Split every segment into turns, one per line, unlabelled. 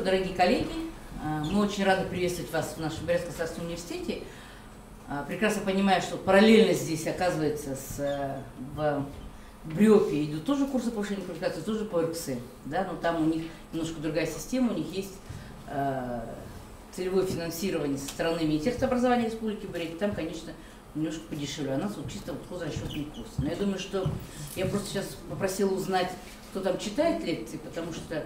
дорогие коллеги! Мы очень рады приветствовать вас в нашем Брянском государственном университете. Прекрасно понимаю, что параллельно здесь, оказывается, в БРИОПе идут тоже курсы повышения квалификации, тоже по ОРКС. Да? Но там у них немножко другая система, у них есть целевое финансирование со стороны Министерства образования Республики Бурятия. Там, конечно, немножко подешевле. А у нас вот чисто вот хозрасчетный курс. Но я думаю, что я просто сейчас попросила узнать, кто там читает лекции, потому что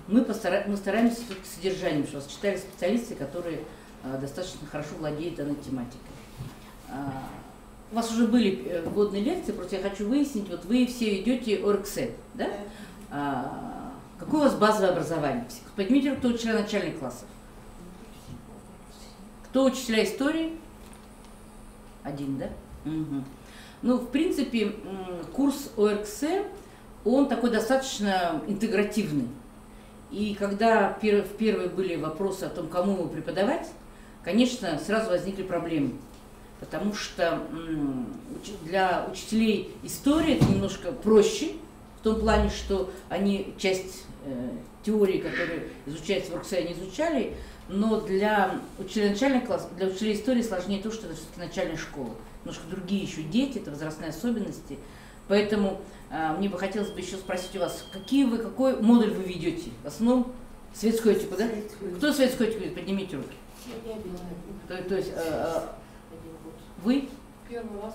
мы стараемся все-таки содержанием, что вас читали специалисты, которые достаточно хорошо владеют данной тематикой. У вас уже были вводные лекции, просто я хочу выяснить, вот вы все ведете ОРКС, да? Какое у вас базовое образование? Поднимите руку, кто учителя начальных классов. Кто учителя истории? Один, да? Угу. Ну, в принципе, курс ОРКС, он такой достаточно интегративный. И когда впервые были вопросы о том, кому его преподавать, конечно, сразу возникли проблемы. Потому что для учителей истории это немножко проще, в том плане, что они часть теории, которая изучается в ОРКС, они изучали, но для учителей начальных классов, для учителей истории сложнее то, что это все-таки начальная школа. Немножко другие еще дети, это возрастные особенности. Поэтому мне бы хотелось бы еще спросить у вас, какой модуль вы ведете? В основном светскую этику, да? Кто светскую этику ведет? Поднимите руки. То есть вы?
Первый раз.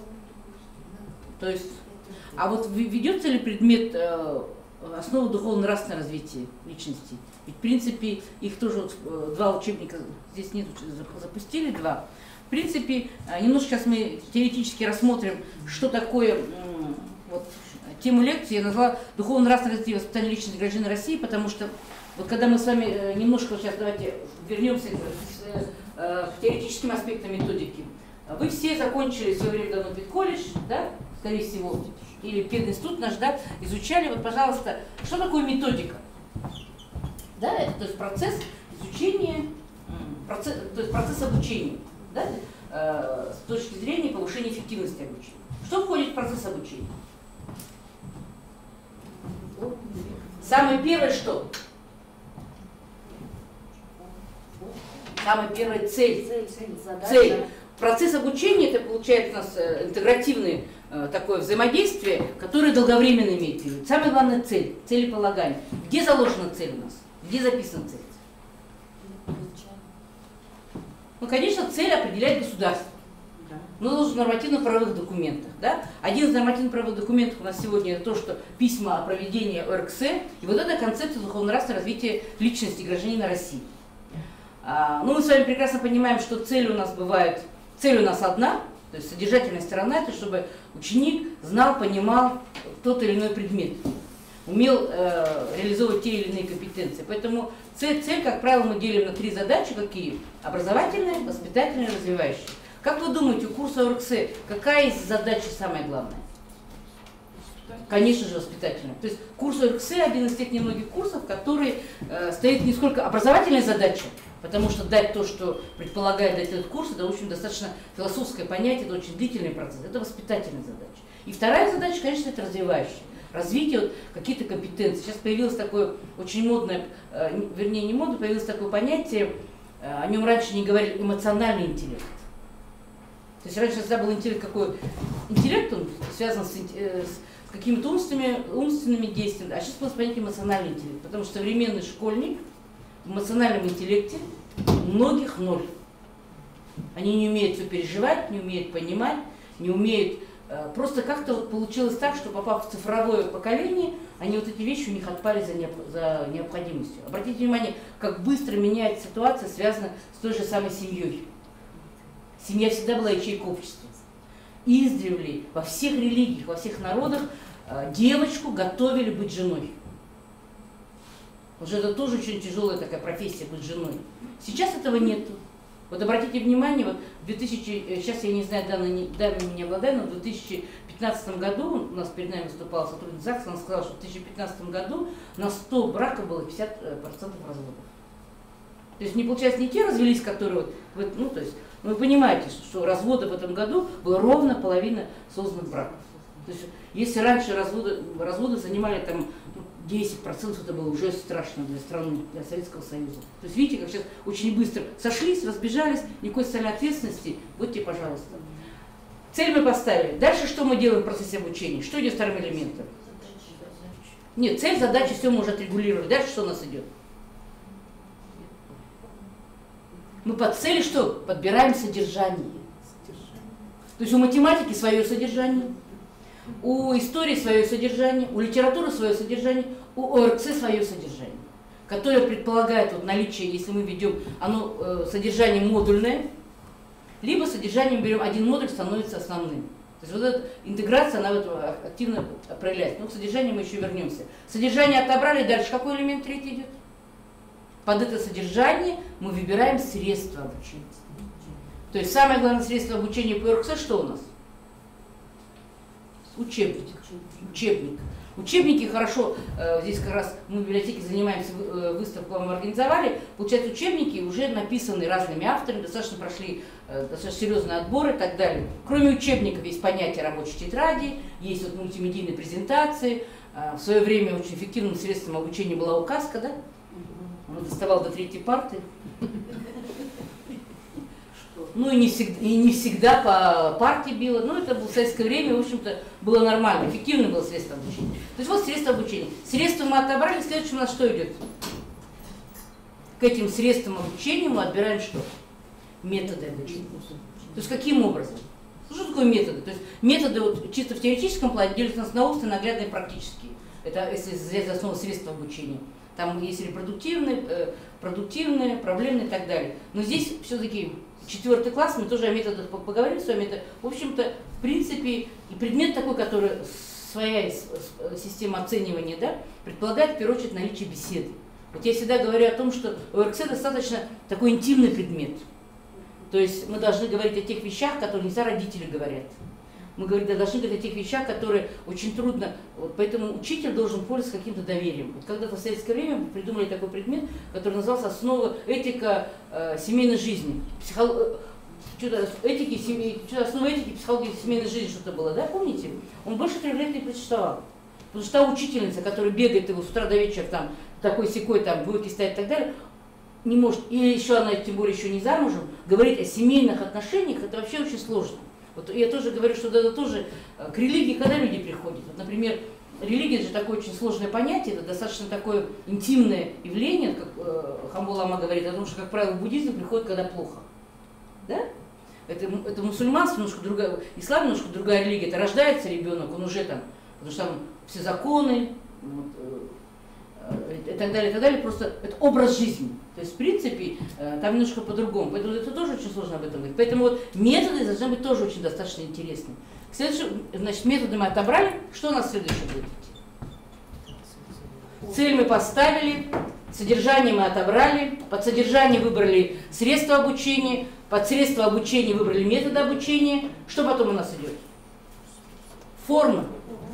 То есть, а вот ведется ли предмет основы духовно-нравственного развития личности? Ведь, в принципе, их тоже вот, два учебника, здесь нет, запустили два. В принципе, немножко сейчас мы теоретически рассмотрим, что такое, вот, тему лекции я назвала «Духовно-нравственное развитие и воспитание личности граждан России», потому что, вот когда мы с вами немножко, сейчас давайте вернемся к теоретическим аспектам методики. Вы все закончили в свое время давно педколледж, да, скорее всего, или пединститут наш, да, изучали, вот, пожалуйста, что такое методика? Да, это то есть процесс изучения, то есть процесс обучения, да, с точки зрения повышения эффективности обучения. Что входит в процесс обучения? Самое первое что? Самая первая цель. Цель. Процесс обучения это получается у нас интегративное такое взаимодействие, которое долговременно имеет вид. Самая главная цель, целеполагание. Где заложена цель у нас? Где записана цель? Ну, конечно, цель определяет государство. Но в нормативно-правовых документах. Да? Один из нормативно-правовых документов у нас сегодня это то, что письма о проведении ОРКС, и вот эта концепция духовно-нравственного развития личности гражданина России. Ну, мы с вами прекрасно понимаем, что цель у нас одна, то есть содержательная сторона, это чтобы ученик знал, понимал тот или иной предмет, умел реализовывать те или иные компетенции. Поэтому цель, как правило, мы делим на три задачи, какие? Образовательные, воспитательные, развивающие. Как вы думаете, у курса ОРКС какая из задач самая главная? Конечно же, воспитательная. То есть курс ОРКС один из тех немногих курсов, который стоит не сколько образовательная задача, потому что дать то, что предполагает дать этот курс, это очень достаточно философское понятие, это очень длительный процесс, это воспитательная задача. И вторая задача, конечно, это развивающая. Развитие вот, какие-то компетенции. Сейчас появилось такое очень модное, вернее не модное, появилось такое понятие, о нем раньше не говорили, эмоциональный интеллект. То есть раньше всегда был интеллект какой? Интеллект, он связан с какими-то умственными действиями, а сейчас появилось понятие эмоциональный интеллект, потому что современный школьник в эмоциональном интеллекте у многих ноль. Они не умеют все переживать, не умеют понимать, не умеют. Просто как-то вот получилось так, что попав в цифровое поколение, они вот эти вещи у них отпали за необходимостью. Обратите внимание, как быстро меняется ситуация, связанная с той же самой семьей. Семья всегда была ячейкой общества. Издревле во всех религиях, во всех народах девочку готовили быть женой. Уже это тоже очень тяжелая такая профессия, быть женой. Сейчас этого нет. Вот обратите внимание, вот в 2000, сейчас я не знаю, данными не обладаю, но в 2015 году, у нас перед нами выступала сотрудник ЗАГСа, она сказала, что в 2015 году на 100 браков было 50% разводов. То есть не получается не те развелись, которые, вот, ну, то есть, вы понимаете, что разводы в этом году было ровно половина созданных браков. То есть, если раньше разводы занимали там 10% это было уже страшно для страны, для Советского Союза. То есть видите, как сейчас очень быстро сошлись, разбежались, никакой социальной ответственности. Вот тебе, пожалуйста. Цель мы поставили. Дальше что мы делаем в процессе обучения? Что идет вторым элементом? Нет, цель, задача, все мы уже отрегулировали. Дальше что у нас идет? Мы под цели что? Подбираем содержание. То есть у математики свое содержание, у истории свое содержание, у литературы свое содержание, у ОРКС свое содержание, которое предполагает вот наличие, если мы ведем оно содержание модульное, либо содержанием берем один модуль, становится основным. То есть вот эта интеграция, она вот активно проявляется. Но к содержанию мы еще вернемся. Содержание отобрали, дальше какой элемент третий идет? Под это содержание мы выбираем средства обучения. То есть самое главное средство обучения по ОРКС что у нас? Учебник. Учебник. Учебники хорошо, здесь как раз мы в библиотеке занимаемся, выставку вам организовали. Получается, учебники уже написаны разными авторами, достаточно прошли достаточно серьезный отбор и так далее. Кроме учебников есть понятие рабочей тетради, есть вот мультимедийные презентации. В свое время очень эффективным средством обучения была указка, да? Он доставал до 3-й парты. Ну и не всегда по партии било, но это было в советское время, в общем-то, было нормально, эффективное было средство обучения. То есть вот средства обучения. Средства мы отобрали, следующее у нас что идет? К этим средствам обучения мы отбираем что? Методы обучения. То есть каким образом? Что такое методы? То есть методы вот, чисто в теоретическом плане делятся на научные, наглядные и практические. Это если взять за основу средства обучения. Там есть репродуктивные, продуктивные, проблемные и так далее. Но здесь все-таки 4 класс, мы тоже о методах поговорим с вами. Это, в общем-то, в принципе, и предмет такой, который своя система оценивания, да, предполагает в первую очередь наличие беседы. Вот я всегда говорю о том, что ОРКС достаточно такой интимный предмет. То есть мы должны говорить о тех вещах, которые не всегда родители говорят. Мы должны говорить о тех вещах, которые очень трудно, вот поэтому учитель должен пользоваться каким-то доверием. Вот когда-то в советское время мы придумали такой предмет, который назывался «Основа этика семейной жизни». Основа этики психологии семейной жизни что-то было, да, помните? Он больше 3 лет не прочитал. Потому что та учительница, которая бегает его с утра до вечера, там, такой-сякой, там, двойки ставит и так далее, не может, или еще она, тем более, еще не замужем, говорить о семейных отношениях, это вообще очень сложно. Вот я тоже говорю, что это тоже к религии, когда люди приходят. Вот, например, религия же такое очень сложное понятие, это достаточно такое интимное явление, как Хамбул Ама говорит о том, что, как правило, буддизм приходит, когда плохо. Да? Это мусульманство, немножко другая, ислам немножко другая религия. Это рождается ребенок, он уже там, потому что там все законы, вот, и так далее, просто это образ жизни. То есть, в принципе, там немножко по-другому. Поэтому это тоже очень сложно об этом говорить. Поэтому вот методы должны быть тоже очень достаточно интересны. Следующее, значит, методы мы отобрали. Что у нас следующее будет идти? Цель мы поставили, содержание мы отобрали, под содержание выбрали средства обучения, под средства обучения выбрали методы обучения. Что потом у нас идет? Форма.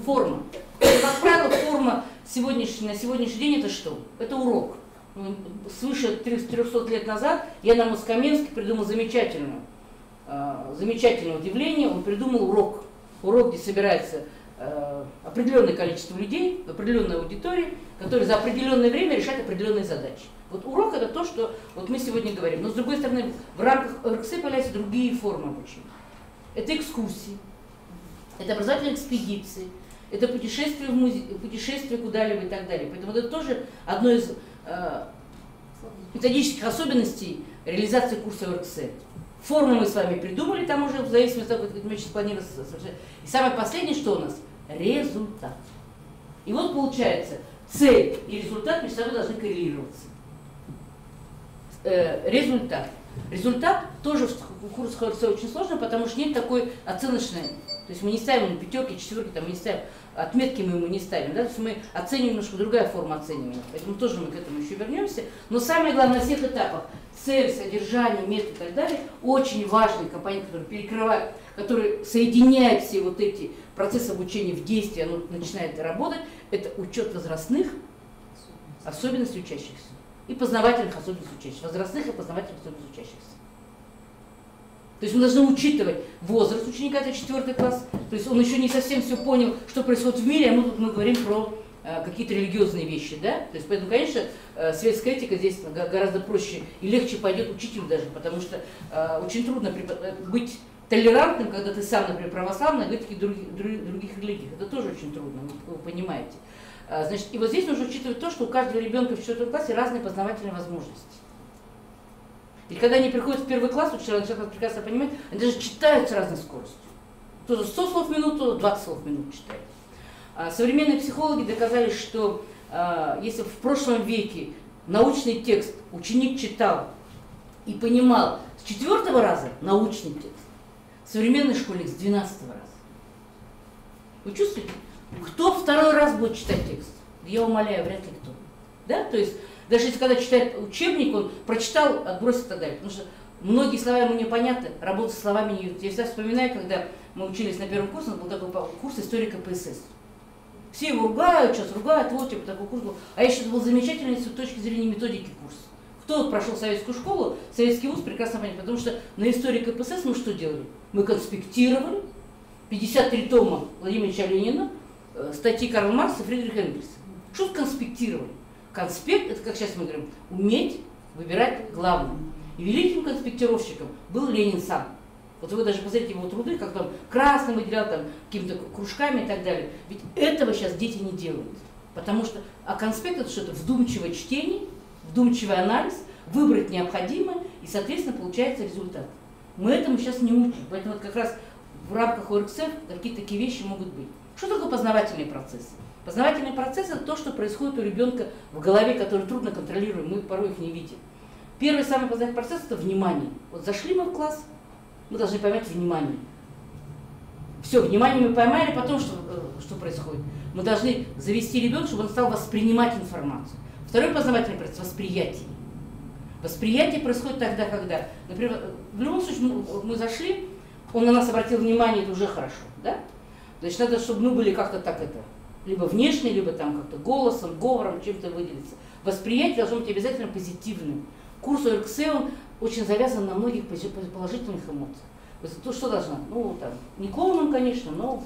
Форма. Как правило, форма на сегодняшний день это что? Это урок. Свыше 300 лет назад Ян Амос Коменский придумал замечательное удивление. Он придумал урок. Урок, где собирается определенное количество людей в определенной аудитории, которые за определенное время решают определенные задачи. Вот урок это то, что вот мы сегодня говорим. Но с другой стороны, в рамках ОРКС появляются другие формы обучения. Это экскурсии, это образовательные экспедиции, это путешествие в музей, путешествие куда-либо и так далее. Поэтому это тоже одно из методических особенностей реализации курса ОРКС. Форму мы с вами придумали, там уже в зависимости от того, как мы сейчас планировали. И самое последнее, что у нас? Результат. И вот получается, цель и результат между собой должны коррелироваться. Результат. Результат тоже в курсах ОРКС очень сложно, потому что нет такой оценочной. То есть мы не ставим 5, 4, там, мы не ставим, отметки мы ему не ставим. Да? То есть мы оцениваем немножко другая форма оценивания. Поэтому тоже мы к этому еще вернемся. Но самое главное на всех этапах, цель, содержание, метод и так далее, очень важный компонент, который перекрывает, который соединяет все вот эти процессы обучения в действии, оно начинает работать, это учет возрастных особенностей учащихся и познавательных особенностей учащихся. Возрастных и познавательных особенностей учащихся. То есть мы должны учитывать возраст ученика, это 4 класс, то есть он еще не совсем все понял, что происходит в мире, а мы тут говорим про какие-то религиозные вещи, да, то есть поэтому, конечно, светская этика здесь гораздо проще и легче пойдет учителю даже, потому что очень трудно быть толерантным, когда ты сам, например, православный, а говорит о других религиях, это тоже очень трудно, вы понимаете. Значит, и вот здесь нужно учитывать то, что у каждого ребенка в 4 классе разные познавательные возможности. И когда они приходят в 1 класс, учителя начинают прекрасно понимать, они даже читают с разной скоростью. Кто-то 100 слов в минуту, кто-то 20 слов в минуту читает. Современные психологи доказали, что если в прошлом веке научный текст ученик читал и понимал с 4-го раза научный текст, современный школьник с 12-го раза. Вы чувствуете? Кто второй раз будет читать текст? Я умоляю, вряд ли кто. Да? То есть, даже если когда читает учебник, он прочитал, отбросит и так далее. Потому что многие слова ему непонятны, работа с словами не идет. Я всегда вспоминаю, когда мы учились на 1-м курсе, у нас был такой курс истории КПСС. Все его ругают, сейчас ругают, вот типа такой курс был. А я считаю, это был замечательный с точки зрения методики курс. Кто вот прошел советскую школу, советский вуз, прекрасно понятно, потому что на истории КПСС мы что делали? Мы конспектировали 53 тома Владимира Ильича Ленина, статьи Карла Маркса и Фридриха Энгельса. Что конспектировали? Конспект, это как сейчас мы говорим, уметь выбирать главное. И великим конспектировщиком был Ленин сам. Вот вы даже посмотрите его труды, как там красным выделял, там какими-то кружками и так далее. Ведь этого сейчас дети не делают. Потому что, а конспект это что-то вдумчивое чтение, вдумчивый анализ, выбрать необходимое, и, соответственно, получается результат. Мы этому сейчас не учим. Поэтому вот как раз в рамках ОРКСФ какие-то такие вещи могут быть. Что такое познавательные процессы? Познавательный процесс – это то, что происходит у ребенка в голове, который трудно контролируем, мы порой их не видим. Первый самый познавательный процесс – это внимание. Вот зашли мы в класс, мы должны поймать внимание. Все, внимание мы поймали, потом что происходит? Мы должны завести ребенка, чтобы он стал воспринимать информацию. Второй познавательный процесс – восприятие. Восприятие происходит тогда, когда, например, в любом случае мы зашли, он на нас обратил внимание, это уже хорошо, да? Значит, надо, чтобы мы были как-то так это, либо внешне, либо там как-то голосом, говором, чем-то выделиться. Восприятие должно быть обязательно позитивным. Курс ОРКС, он очень завязан на многих положительных эмоциях. То, что должно? Ну, там, не клоуном, конечно, но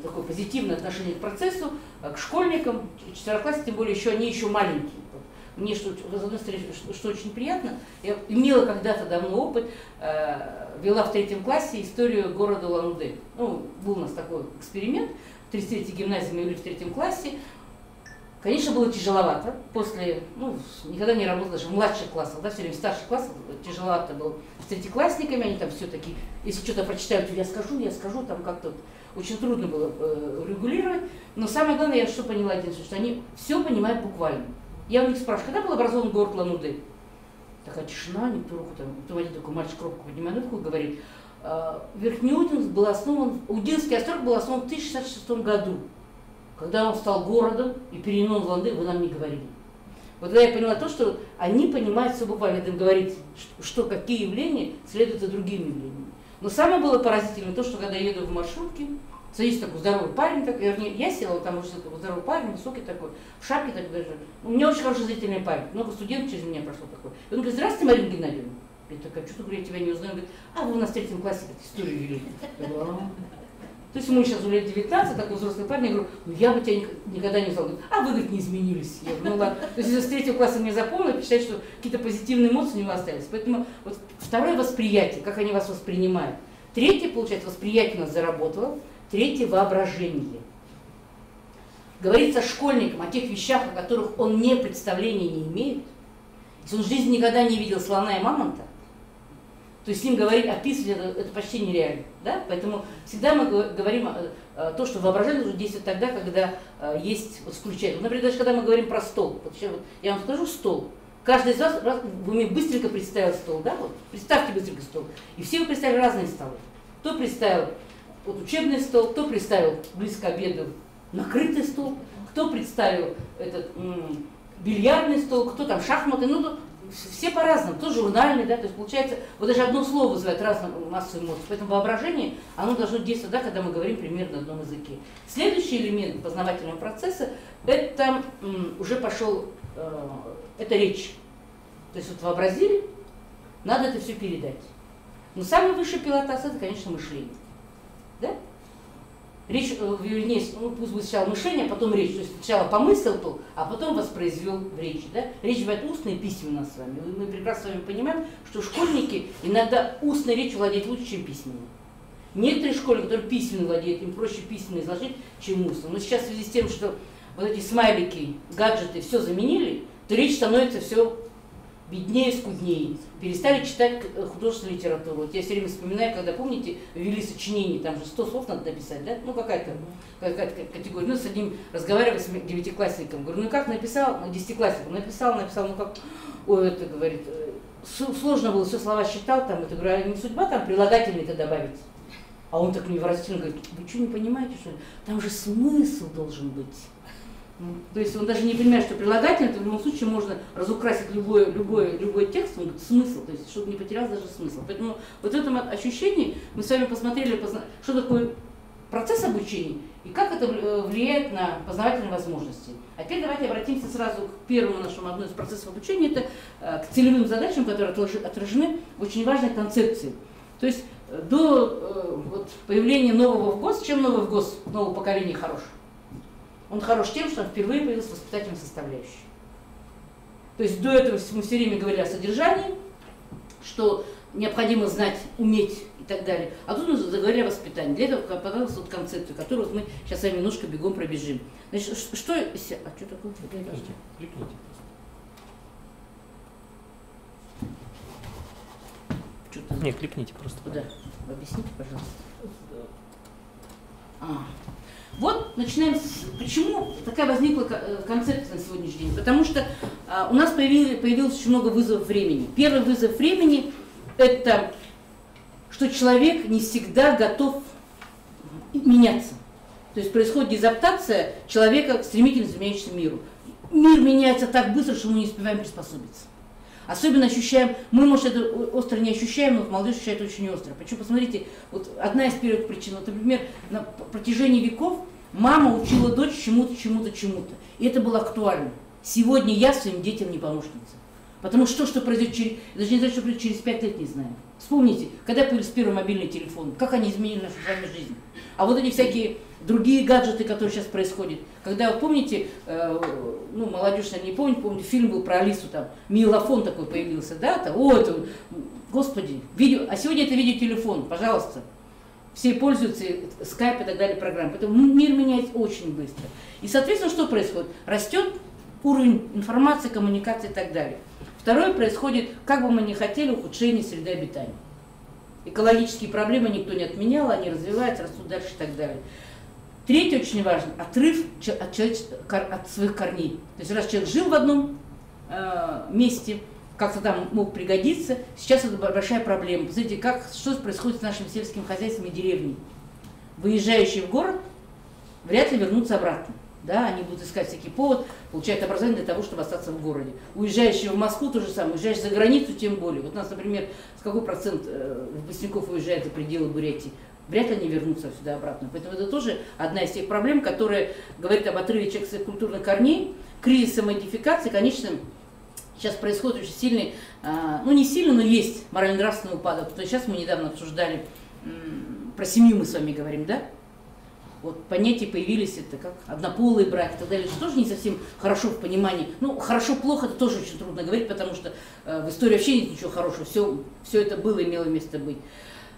такое позитивное отношение к процессу, к школьникам, четвероклассникам, тем более еще они еще маленькие. Мне, что, с одной стороны, что очень приятно, я имела когда-то давно опыт, вела в 3 классе историю города Улан-Удэ. Ну, был у нас такой эксперимент, в 33-й гимназии мы вели в 3 классе. Конечно, было тяжеловато, после, ну, никогда не работала даже в младших классах, да, все время в старших классах тяжеловато было с третьеклассниками, они там все-таки, если что-то прочитают, то я скажу, там как-то очень трудно было регулировать. Но самое главное, я что поняла, что они все понимают буквально. Я у них спрашиваю, когда был образован город Улан-Удэ? Такая тишина, никто руку там, кто один такой мальчик руку поднимает, руку и говорит, Верхнеудинск был основан, Удинский острог был основан в 1066 году. Когда он стал городом и переименован в Улан-Удэ, вы нам не говорили. Вот тогда я поняла то, что они понимают все буквально, это говорить, что какие явления следуют за другими явлениями. Но самое было поразительное то, что когда я еду в маршрутке, садится такой здоровый парень, так, вернее, я села, там уже такой здоровый парень, высокий такой, в шапке такой даже. У меня очень хороший зрительный парень, много студентов через меня прошло такой. И он говорит, здравствуйте, Марина Геннадьевна. Я такая, что-то говорю, я тебя не узнаю. Он говорит, а вы у нас в 3 классе историю вели. То есть ему сейчас уже лет 19, такой взрослый парень, я говорю, ну я бы тебя никогда не узнал. А вы, говорит, не изменились. Я говорю, ну ладно. То есть если с 3 класса мне запомнили, считать, что какие-то позитивные эмоции у него остались. Поэтому вот второе восприятие, как они вас воспринимают. Третье, получается, восприятие у нас заработало. Третье – воображение. Говорится школьникам о тех вещах, о которых он не представления не имеет. Если он в жизни никогда не видел слона и мамонта, то есть с ним говорить, описывать это почти нереально. Да? Поэтому всегда мы говорим то, что воображение должно действовать тогда, когда есть, вот, включает. Вот, например, даже когда мы говорим про стол. Вот, я вам скажу стол. Каждый из вас в уме быстренько представил стол. Да? Вот, представьте быстренько стол. И все вы представили разные столы. Кто представил вот, учебный стол, кто представил близко к обеду накрытый стол, кто представил этот бильярдный стол, кто там шахматы. Ну, все по-разному, кто журнальный, да, то есть получается, вот даже одно слово вызывает разную массу эмоций, поэтому воображение, оно должно действовать, да, когда мы говорим примерно на одном языке. Следующий элемент познавательного процесса, это уже пошел, это речь. То есть вот вообразили, надо это все передать. Но самый высший пилотаж, это, конечно, мышление. Да? Речь, вернее, ну, пусть будет сначала мышление, а потом речь. То есть сначала помыслил то, а потом воспроизвел в речи. Да? Речь бывает устная и письменная с вами. Мы прекрасно с вами понимаем, что школьники иногда устной речью владеют лучше, чем письменной. Некоторые школьники, которые письменно владеют, им проще письменно изложить, чем устно. Но сейчас в связи с тем, что вот эти смайлики, гаджеты все заменили, то речь становится все беднее, скуднее. Перестали читать художественную литературу. Вот я все время вспоминаю, когда, помните, ввели сочинение, там же 100 слов надо написать, да? Ну, какая-то категория. Ну, с одним разговаривая с девятиклассником, говорю, ну как написал, ну, десятиклассником, написал, ну как, ой, это, говорит, сложно было, все слова считал, там, это, говорю, а не судьба там прилагательные-то добавить? А он так невыразительно говорит, вы что, не понимаете, что ли? Там же смысл должен быть. То есть он даже не понимает, что прилагательное, то в любом случае можно разукрасить любой текст, он говорит, смысл, то есть чтобы не потерялся даже смысл. Поэтому вот в этом ощущении мы с вами посмотрели, что такое процесс обучения и как это влияет на познавательные возможности. А теперь давайте обратимся сразу к первому нашему одному из процессов обучения, это к целевым задачам, которые отражены в очень важной концепции. То есть до вот, появления нового ВГОС, чем новый ВГОС нового поколения хорош? Он хорош тем, что он впервые появился воспитательной составляющей. То есть до этого мы все время говорили о содержании, что необходимо знать, уметь и так далее. А тут мы заговорили о воспитании. Для этого понадобилась вот концепция, которую вот мы сейчас с вами немножко бегом пробежим. Значит, что... А что такое?
Кликните. Не, кликните просто.
Куда? Объясните, пожалуйста. Вот начинаем с... Почему такая возникла концепция на сегодняшний день? Потому что у нас появилось очень много вызовов времени. Первый вызов времени – это что человек не всегда готов меняться. То есть происходит дезадаптация человека к стремительно изменяющемуся миру. Мир меняется так быстро, что мы не успеваем приспособиться. Особенно ощущаем, мы, может, это остро не ощущаем, но молодежь ощущает очень остро. Почему, посмотрите, вот одна из первых причин, вот, например, на протяжении веков мама учила дочь чему-то. И это было актуально. Сегодня я своим детям не помощница. Потому что произойдет через, даже не знаю, что произойдет через 5 лет, не знаю. Вспомните, когда появился первый мобильный телефон, как они изменили нашу с вами жизнь. А вот эти всякие другие гаджеты, которые сейчас происходят. Когда, вы помните, ну, молодежь, наверное, не помню, фильм был про Алису, там, милофон такой появился, да, там, господи, видео, а сегодня это видеотелефон, пожалуйста. Все пользуются, скайп и так далее, программы. Поэтому мир меняется очень быстро. И, соответственно, что происходит? Растет уровень информации, коммуникации и так далее. Второе, происходит, как бы мы ни хотели, ухудшение среды обитания. Экологические проблемы никто не отменял, они развиваются, растут дальше и так далее. Третье, очень важно, отрыв от своих корней. То есть раз человек жил в одном месте, как-то там мог пригодиться, сейчас это большая проблема. Посмотрите, что происходит с нашим сельским хозяйством и деревней. Выезжающие в город вряд ли вернутся обратно. Да, они будут искать всякий повод, получают образование для того, чтобы остаться в городе. Уезжающие в Москву то же самое, уезжающие за границу тем более. Вот у нас, например, с какой процент выпускников уезжает за пределы Бурятии? Вряд ли они вернутся сюда обратно. Поэтому это тоже одна из тех проблем, которая говорит об отрыве человека своих культурных корней, кризис самоидентификации. Конечно, сейчас происходит очень сильный, ну не сильный, но есть морально-нравственный упадок. То есть сейчас мы недавно обсуждали, про семью мы с вами говорим, да? Вот понятия появились, это как однополые браки и так далее, что тоже не совсем хорошо в понимании. Ну, хорошо-плохо это тоже очень трудно говорить, потому что в истории вообще нет ничего хорошего, все это было, имело место быть.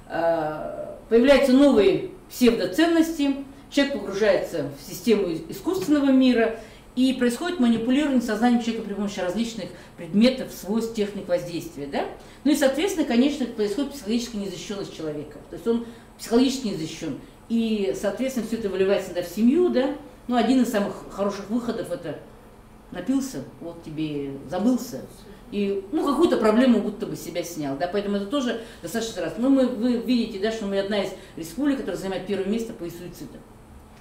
Появляются новые псевдоценности, человек погружается в систему искусственного мира, и происходит манипулирование сознанием человека при помощи различных предметов, свойств, техник воздействия. Да? Ну и, соответственно, конечно, происходит психологическая незащищенность человека. То есть он психологически не защищен. И, соответственно, все это выливается в семью, да. Ну, один из самых хороших выходов это напился, вот тебе забылся, и, ну, какую-то проблему будто бы себя снял, да, поэтому это тоже достаточно раз. Ну, вы видите, да, что мы одна из республик, которая занимает первое место по суициду.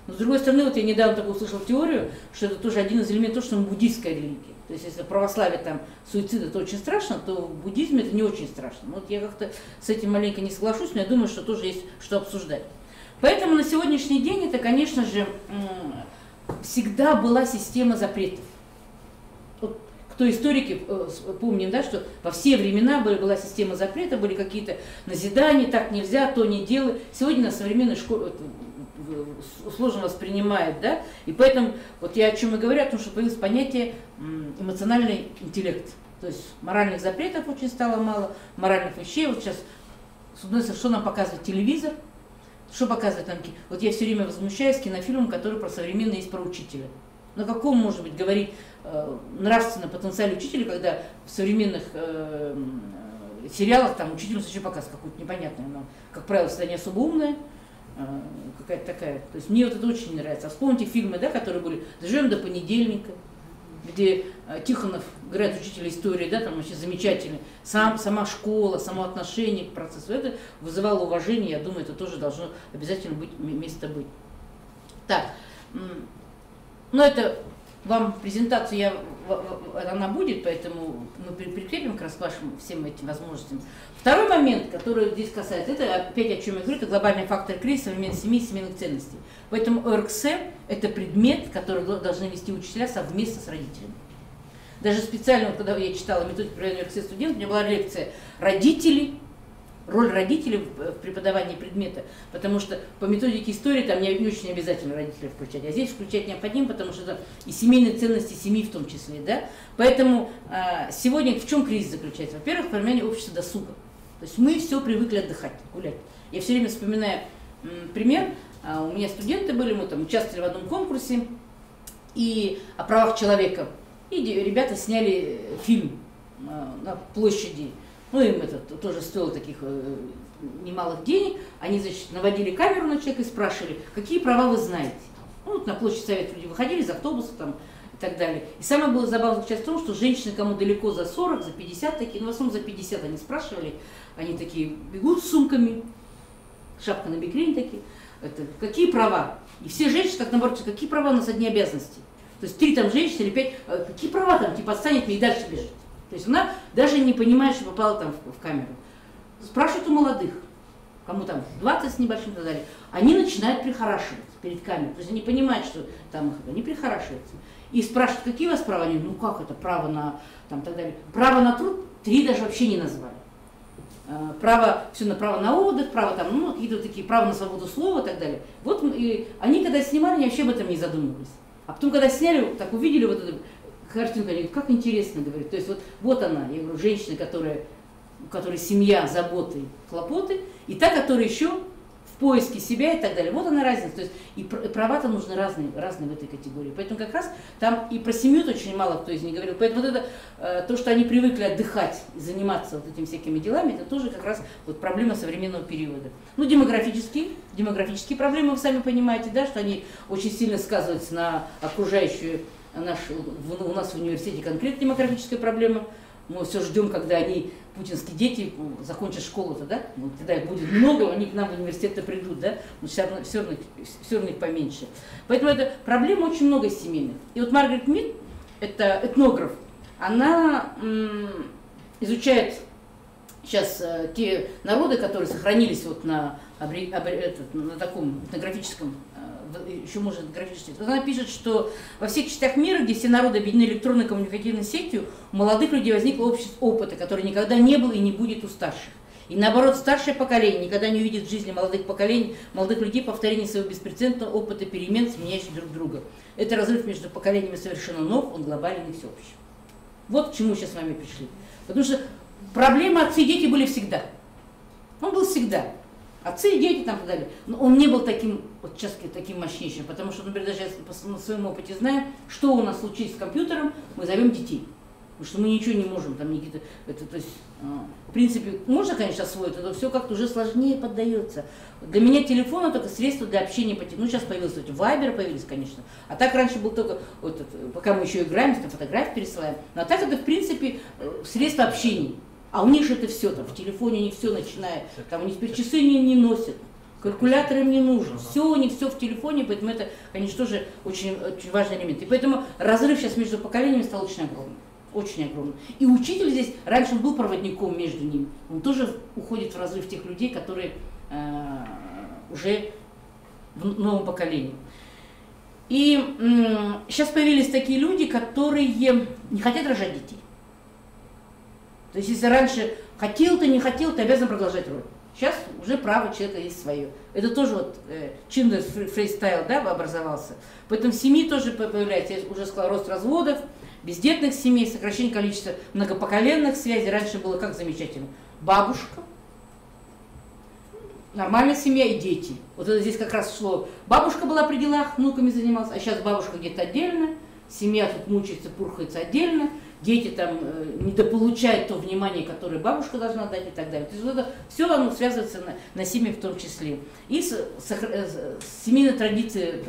Но, с другой стороны, вот я недавно такую услышала теорию, что это тоже один из элементов, что мы буддийская религия. То есть, если в православии там суицид это очень страшно, то в буддизме это не очень страшно. Вот я как-то с этим маленько не соглашусь, но я думаю, что тоже есть что обсуждать. Поэтому на сегодняшний день это, конечно же, всегда была система запретов. Вот, кто историки, помним, да, что во все времена была система запретов, были какие-то назидания, так нельзя, то не делай. Сегодня на современной школе, сложно воспринимает, да, и поэтому, вот я о чем и говорю, о том, что появилось понятие эмоциональный интеллект, то есть моральных запретов очень стало мало, моральных вещей, вот сейчас, с одной стороны, что нам показывает телевизор, что показывает нам, вот я все время возмущаюсь кинофильмом, который про современный есть про учителя. На каком, может быть, говорить нравственном потенциале учителя, когда в современных сериалах там учитель вообще показывает какую-то непонятную, но, как правило, всегда не особо умная, какая-то такая. То есть мне вот это очень не нравится. А вспомните фильмы, да, которые были «Доживем до понедельника», где Тихонов играет учителя истории, да, там вообще замечательный. Сама школа, само отношение к процессу, это вызывало уважение, я думаю, это тоже должно обязательно быть, место быть. Так, но это вам презентацию она будет, поэтому мы прикрепим как раз к вашим всем этим возможностям. Второй момент, который здесь касается, это опять о чем я говорю, это глобальный фактор кризиса, современной семьи и семейных ценностей. Поэтому ОРКС – это предмет, который должны вести учителя совместно с родителями. Даже специально, вот, когда я читала методику проведения ОРКС студентов, у меня была лекция «Родители», роль родителей в преподавании предмета, потому что по методике истории там не очень обязательно родителей включать, а здесь включать необходимо, потому что это и семейные ценности семьи в том числе, да. Поэтому сегодня в чем кризис заключается? Во-первых, формирование общества досуга. То есть мы все привыкли отдыхать, гулять. Я все время вспоминаю пример, у меня студенты были, мы там участвовали в одном конкурсе о правах человека, и ребята сняли фильм на площади. Ну, им это тоже стоило таких немалых денег. Они, значит, наводили камеру на человека и спрашивали, какие права вы знаете. Ну, вот на площадь Совета люди выходили из автобуса там, и так далее. И самое было забавное в том, что женщины, кому далеко за 40, за 50 такие, ну, в основном за 50 они спрашивали, они такие бегут с сумками, шапка на бекрень такие, какие права? И все женщины, как наоборот, какие права у нас одни обязанности? То есть 3 там женщины или 5, какие права там, типа отстанет мне и дальше бежит. То есть она даже не понимает, что попала там в камеру. Спрашивают у молодых, кому там 20 с небольшим и так далее, они начинают прихорашиваться перед камерой. То есть они понимают, что там их, они прихорашиваются. И спрашивают, какие у вас права? Они, ну как это, право на, там, так далее. Право на труд 3 даже вообще не назвали. Право, все на право на отдых, право там, ну, какие-то такие, право на свободу слова и так далее. Вот и они, когда снимали, они вообще об этом не задумывались. А потом, когда сняли, так увидели вот эту картинку, они говорят, как интересно, говорит. То есть вот она, я говорю, женщина, у которой семья, заботы, хлопоты, и та, которая еще в поиске себя и так далее. Вот она разница. То есть и права-то нужны разные в этой категории. Поэтому как раз там и про семью очень мало кто из них говорил. Поэтому вот это, то, что они привыкли отдыхать и заниматься вот этими всякими делами, это тоже как раз вот проблема современного периода. Ну, демографические проблемы, вы сами понимаете, да, что они очень сильно сказываются на окружающую у нас в университете конкретно демографическая проблема. Мы все ждем, когда путинские дети, закончат школу-то, да? Вот, когда их будет много, они к нам в университет придут, да? Но все равно их поменьше. Поэтому это проблема очень много семейных. И вот Маргарет Мид, это этнограф, она изучает сейчас те народы, которые сохранились вот на таком этнографическом, еще может графически. Она пишет, что во всех частях мира, где все народы объединены электронной коммуникативной сетью, у молодых людей возникло общество опыта, который никогда не был и не будет у старших. И наоборот, старшее поколение никогда не увидит в жизни молодых людей повторение своего беспрецедентного опыта перемен, сменяющих друг друга. Это разрыв между поколениями совершенно нов, он глобален и всеобщий. Вот к чему сейчас с вами пришли. Потому что проблема отцы и дети были всегда. Он был всегда. Отцы и дети там и так далее. Но он не был таким, вот сейчас таким мощнейшим, потому что, например, даже я на своем опыте знаю, что у нас случилось с компьютером, мы зовем детей. Потому что мы ничего не можем, там то есть, в принципе, можно, конечно, освоить, но все как-то уже сложнее поддается. Для меня телефон это только средство для общения по телефону. Ну, сейчас появилось, Вайбер появились, конечно. А так раньше был только, пока мы еще играем, там фотографии пересылаем. Но а так это, в принципе, средство общения. А у них же это все, там в телефоне они все начинают, там у них теперь часы не носят, калькулятор им не нужен, все у них все в телефоне, поэтому это, конечно, тоже очень, очень важный элемент. И поэтому разрыв сейчас между поколениями стал очень огромным. Очень огромный. И учитель здесь, раньше он был проводником между ними, он тоже уходит в разрыв тех людей, которые уже в новом поколении. И сейчас появились такие люди, которые не хотят рожать детей. То есть если раньше хотел ты, не хотел, ты обязан продолжать род. Сейчас уже право человека есть свое. Это тоже вот Children's Freestyle, да, образовался. Поэтому в семье тоже появляется, я уже сказала, рост разводов, бездетных семей, сокращение количества многопоколенных связей. Раньше было как замечательно. Бабушка, нормальная семья и дети. Вот это здесь как раз шло. Бабушка была при делах, внуками занималась, а сейчас бабушка где-то отдельно, семья тут мучается, пурхается отдельно, дети там недополучают то внимание, которое бабушка должна дать и так далее. То есть вот это все оно связывается на семье в том числе. И с семейной традицией,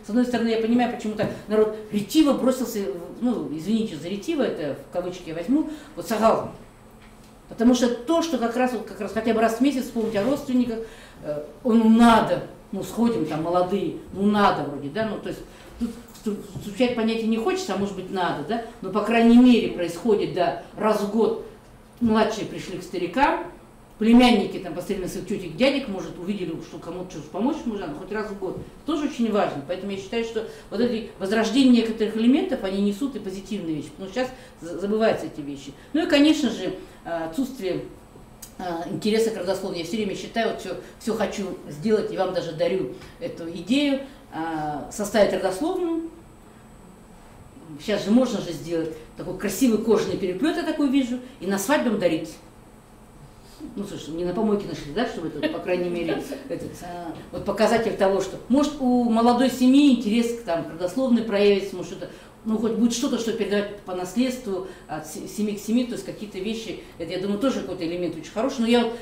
с одной стороны, я понимаю, почему-то народ ретиво бросился, ну, извините за ретиво, это в кавычки я возьму, вот сагал. Потому что то, что как раз хотя бы раз в месяц вспомнить о родственниках, надо, ну сходим там молодые, ну надо вроде, да, ну то есть тут случать понятие не хочется, а может быть надо, да, но по крайней мере происходит, да, раз в год младшие пришли к старикам, племянники там посмотрели на своих тетек, дядек, может увидели, что кому-то что-то помочь можно, хоть раз в год, тоже очень важно, поэтому я считаю, что вот эти возрождение некоторых элементов, они несут и позитивные вещи, потому что сейчас забываются эти вещи. Ну и конечно же отсутствие интереса к родословной. Я все время считаю, вот все хочу сделать, и вам даже дарю эту идею, составить родословную. Сейчас же можно же сделать такой красивый кожаный переплет, я такой вижу, и на свадьбам дарить. Ну, слушай, не на помойке нашли, да, чтобы это, по крайней мере, вот показатель того, что, может, у молодой семьи интерес к родословной проявится, может, что-то, ну, хоть будет что-то, что передавать по наследству от семьи к семье, то есть какие-то вещи, это, я думаю, тоже какой-то элемент очень хороший, но я вот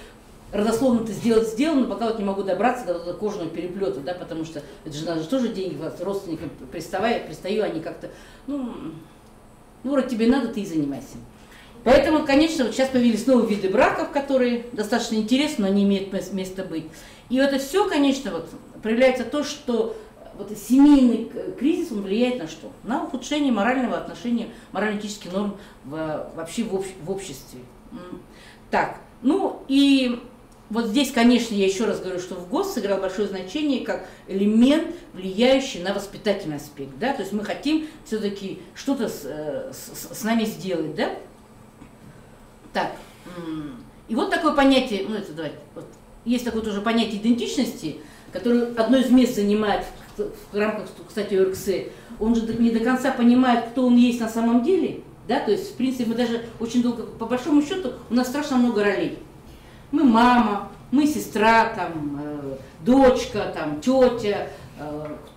родословно-то сделал, но пока вот не могу добраться до кожаного переплета, да, потому что это же надо же тоже деньги, родственникам пристаю, они как-то, ну, вроде тебе надо, ты и занимайся. Поэтому, конечно, вот сейчас появились новые виды браков, которые достаточно интересны, но они имеют место быть. И это все, конечно, вот, проявляется то, что вот семейный кризис, он влияет на что? На ухудшение морального отношения, морально-этических норм вообще в обществе. Так, ну и вот здесь, конечно, я еще раз говорю, что в ГОС сыграл большое значение как элемент, влияющий на воспитательный аспект. Да? То есть мы хотим все-таки что-то с нами сделать. Да? Так, и вот такое понятие, ну это давайте, вот, есть такое тоже понятие идентичности, которое одно из мест занимает в рамках, кстати, ОРКС. Он же не до конца понимает, кто он есть на самом деле, да, то есть, в принципе, мы даже очень долго, по большому счету, у нас страшно много ролей. Мы мама, мы сестра, там, дочка, там, тетя,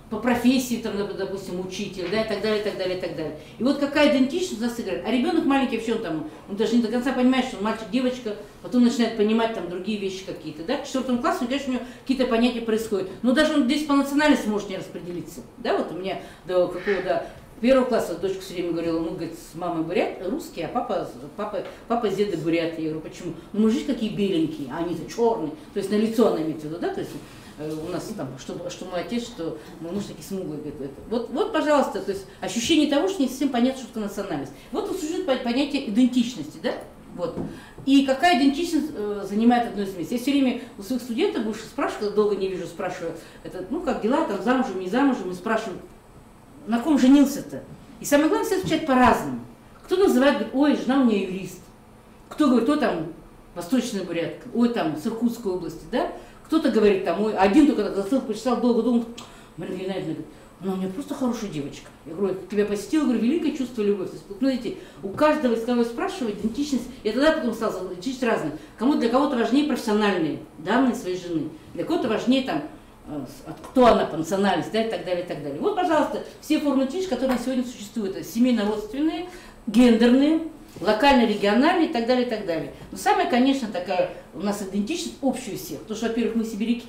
по профессии, там, допустим, учитель, да, и так далее, и так далее, и так далее. И вот какая идентичность у нас играет. А ребенок маленький вообще, он даже не до конца понимает, что он мальчик, девочка, потом начинает понимать там другие вещи какие-то, да. В 4 классе, конечно, у него какие-то понятия происходят. Но даже он здесь по национальности может не распределиться, да, вот у меня до какого-то 1 класса дочка все время говорила, ну, говорит, с мамой бурят, русский, а папа с дедой бурят. Я говорю, почему? Ну, мы же какие беленькие, а они-то черные. То есть на лицо она имеет в виду, да, то есть у нас там, что мой отец, что мой муж такие смуглые. Вот, пожалуйста, то есть ощущение того, что не совсем понятно, что такое национальность. Вот тут существует понятие идентичности, да, вот. И какая идентичность занимает одно из мест. Я все время у своих студентов бывших спрашиваю, долго не вижу, спрашиваю, это, ну, как дела, там, замужем, не замужем, и спрашиваю, на ком женился-то? И самое главное, все отвечать по-разному. Кто называет, говорит, ой, жена у меня юрист. Кто говорит, кто там восточная бурятка, ой, там, с Иркутской области, да? Кто-то говорит, там, ой, один только засылку почитал, долго думал, Марина Геннадьевна говорит, она у меня просто хорошая девочка. Я говорю, тебя посетила, говорю, великое чувство любовь. То есть, смотрите, у каждого из кого спрашивает идентичность, я тогда потом стала идентичность разная. Для кого-то важнее профессиональные данные своей жены, для кого-то важнее там, кто она по национальности, да, и так далее, и так далее. Вот, пожалуйста, все формы идентичности, которые сегодня существуют, это семейно-родственные, гендерные, локально-региональные и так далее, и так далее. Но самая, конечно, такая у нас идентичность общая всех, потому что, во-первых, мы сибиряки,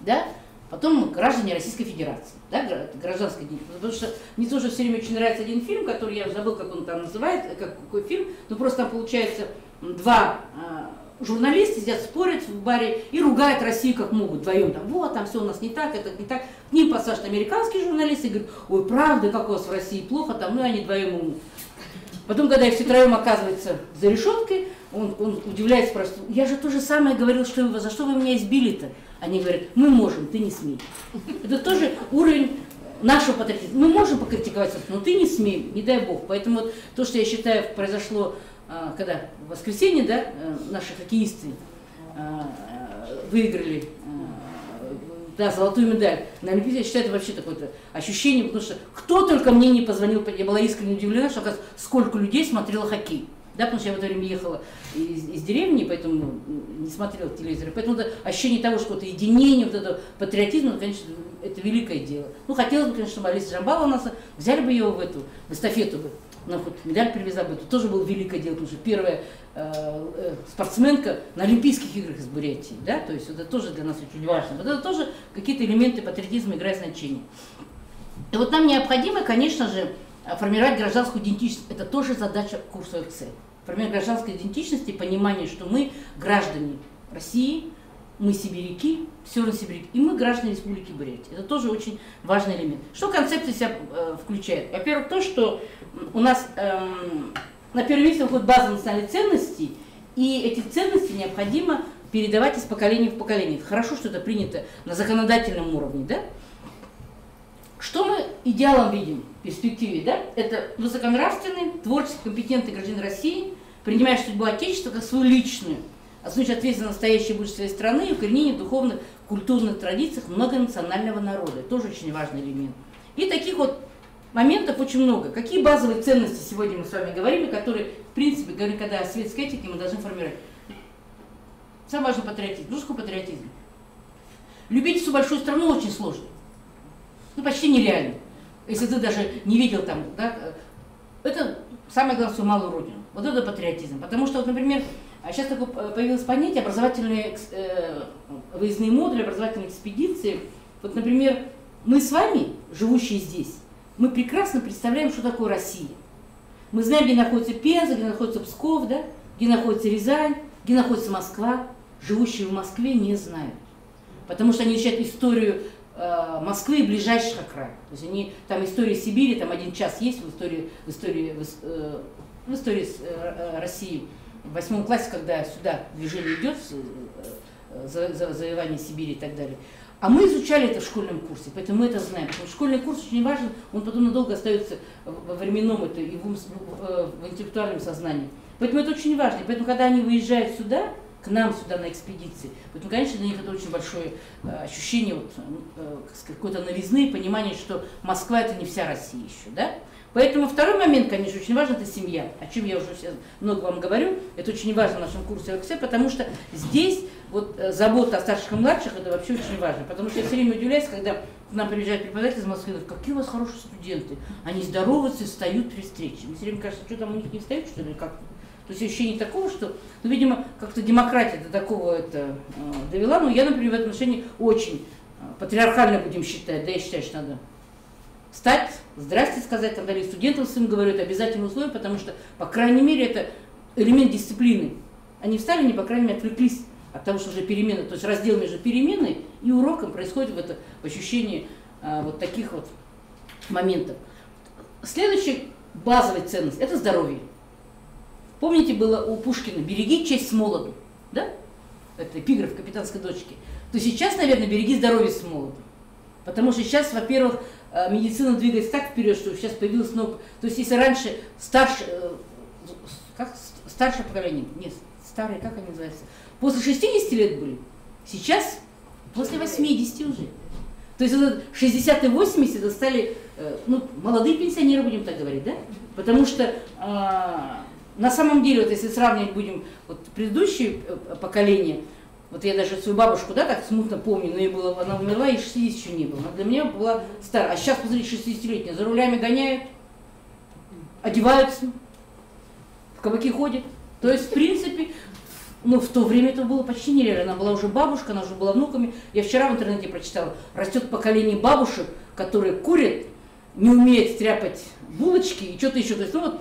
да, потом граждане Российской Федерации, да, гражданской идентичности. Потому что мне тоже все время очень нравится один фильм, который я забыл, как он там называет, какой фильм, но просто там получается два журналисты сидят, спорят в баре и ругают Россию как могут, вдвоем там, вот, там все у нас не так, это не так. К ним подсаживают американские журналисты и говорят, ой, правда, как у вас в России плохо, там, ну, они вдвоем уму. Потом, когда их все троем оказывается за решеткой, он удивляется, спрашивает, я же то же самое говорил, что за что вы меня избили-то? Они говорят, мы можем, ты не смей. Это тоже уровень нашего патриотизма. Мы можем покритиковать, но ты не смей, не дай бог. Поэтому вот то, что я считаю, произошло, когда в воскресенье, да, наши хоккеисты выиграли да, золотую медаль на Олимпиаде, я считаю, это вообще такое-то ощущение, потому что кто только мне не позвонил, я была искренне удивлена, что сколько людей смотрело хоккей. Да, потому что я в это время ехала из деревни, поэтому не смотрела телевизор. Поэтому это ощущение того, что это единение, вот это патриотизм, конечно, это великое дело. Ну, хотелось бы, конечно, чтобы Алиса Джамбалова у нас взяли бы ее в эстафету бы. Она хоть медаль привезла бы, это тоже было великое дело, потому что первая спортсменка на Олимпийских играх из Бурятии, да, то есть это тоже для нас очень важно. Вот это тоже какие-то элементы патриотизма играют значение. И вот нам необходимо, конечно же, формировать гражданскую идентичность. Это тоже задача курса ОЭКС. Формировать гражданскую идентичность и понимание, что мы граждане России, мы сибиряки, все равно сибиряки, и мы граждане Республики Бурятия. Это тоже очень важный элемент. Что концепция себя включает? Во-первых, то, что у нас на первом месте выходит база национальных ценностей, и эти ценности необходимо передавать из поколения в поколение. Это хорошо, что это принято на законодательном уровне, да? Что мы идеалом видим в перспективе, да? Это высоконравственный, творческий, компетентный гражданин России, принимающий судьбу Отечества как свою личную, осуществляющий ответственность за настоящее будущее своей страны и укоренение в духовных, культурных традициях многонационального народа. Это тоже очень важный элемент. И таких вот моментов очень много. Какие базовые ценности сегодня мы с вами говорим, и которые, в принципе, говорим, когда о светской этике мы должны формировать. Самое важное патриотизм. Ну, что такое патриотизм? Любить всю большую страну очень сложно. Ну, почти нереально. Если ты даже не видел там, да, это самое главное, свою малую родину. Вот это патриотизм. Потому что, вот, например, сейчас такое появилось понятие образовательные выездные модули, образовательные экспедиции. Вот, например, мы с вами, живущие здесь, мы прекрасно представляем, что такое Россия. Мы знаем, где находится Пенза, где находится Псков, да, где находится Рязань, где находится Москва. Живущие в Москве не знают. Потому что они изучают историю Москвы и ближайших окраин. То есть они, там история Сибири, там 1 час есть в истории России. В 8 классе, когда сюда движение идет, завоевание Сибири и так далее. А мы изучали это в школьном курсе, поэтому мы это знаем. Потому что школьный курс очень важен, он потом надолго остается во временном это, и в интеллектуальном сознании. Поэтому это очень важно. И поэтому, когда они выезжают сюда, к нам сюда на экспедиции, поэтому, конечно, для них это очень большое ощущение вот, какой-то новизны, понимание, что Москва это не вся Россия еще. Да? Поэтому второй момент, конечно, очень важен, это семья, о чем я уже сейчас много вам говорю. Это очень важно в нашем курсе ОЭКС, потому что здесь вот забота о старших и младших, это вообще очень важно. Потому что я все время удивляюсь, когда к нам приезжают преподаватели из Москвы, говорят, какие у вас хорошие студенты, они здороваются и встают при встрече. Мне все время кажется, что там у них не встают, что ли, как-то. То есть ощущение такого, что, ну, видимо, как-то демократия до такого это довела. Но я, например, в этом отношении очень патриархально будем считать, да, я считаю, что надо встать, здрасте сказать, там далее студентам своим говорю, это обязательное условие, потому что, по крайней мере, это элемент дисциплины. Они встали, они, по крайней мере, отвлеклись от того, что уже перемена, то есть раздел между переменой и уроком происходит в ощущении вот таких вот моментов. Следующая базовая ценность – это здоровье. Помните, было у Пушкина «Береги честь с молоду», да? Это эпиграф «Капитанской дочки». То сейчас, наверное, береги здоровье с молоду. Потому что сейчас, во-первых, медицина двигается так вперед, что сейчас появилось много... То есть если раньше старшее поколение, нет, старые, как они называются, после 60 лет были, сейчас после 80 уже. То есть 60 и 80 это стали, ну, молодые пенсионеры, будем так говорить, да? Потому что на самом деле, вот если сравнивать будем вот, предыдущее поколение, вот я даже свою бабушку, да, так смутно помню, но ей было, она умерла, и 60 еще не было. Она для меня была старая. А сейчас, посмотрите, 60-летняя, за рулями гоняют, одеваются, в кабаки ходят. То есть, в принципе, ну, в то время это было почти нереально. Она была уже бабушка, она уже была внуками. Я вчера в интернете прочитала, растет поколение бабушек, которые курят, не умеют стряпать булочки и что-то еще. То есть, ну вот,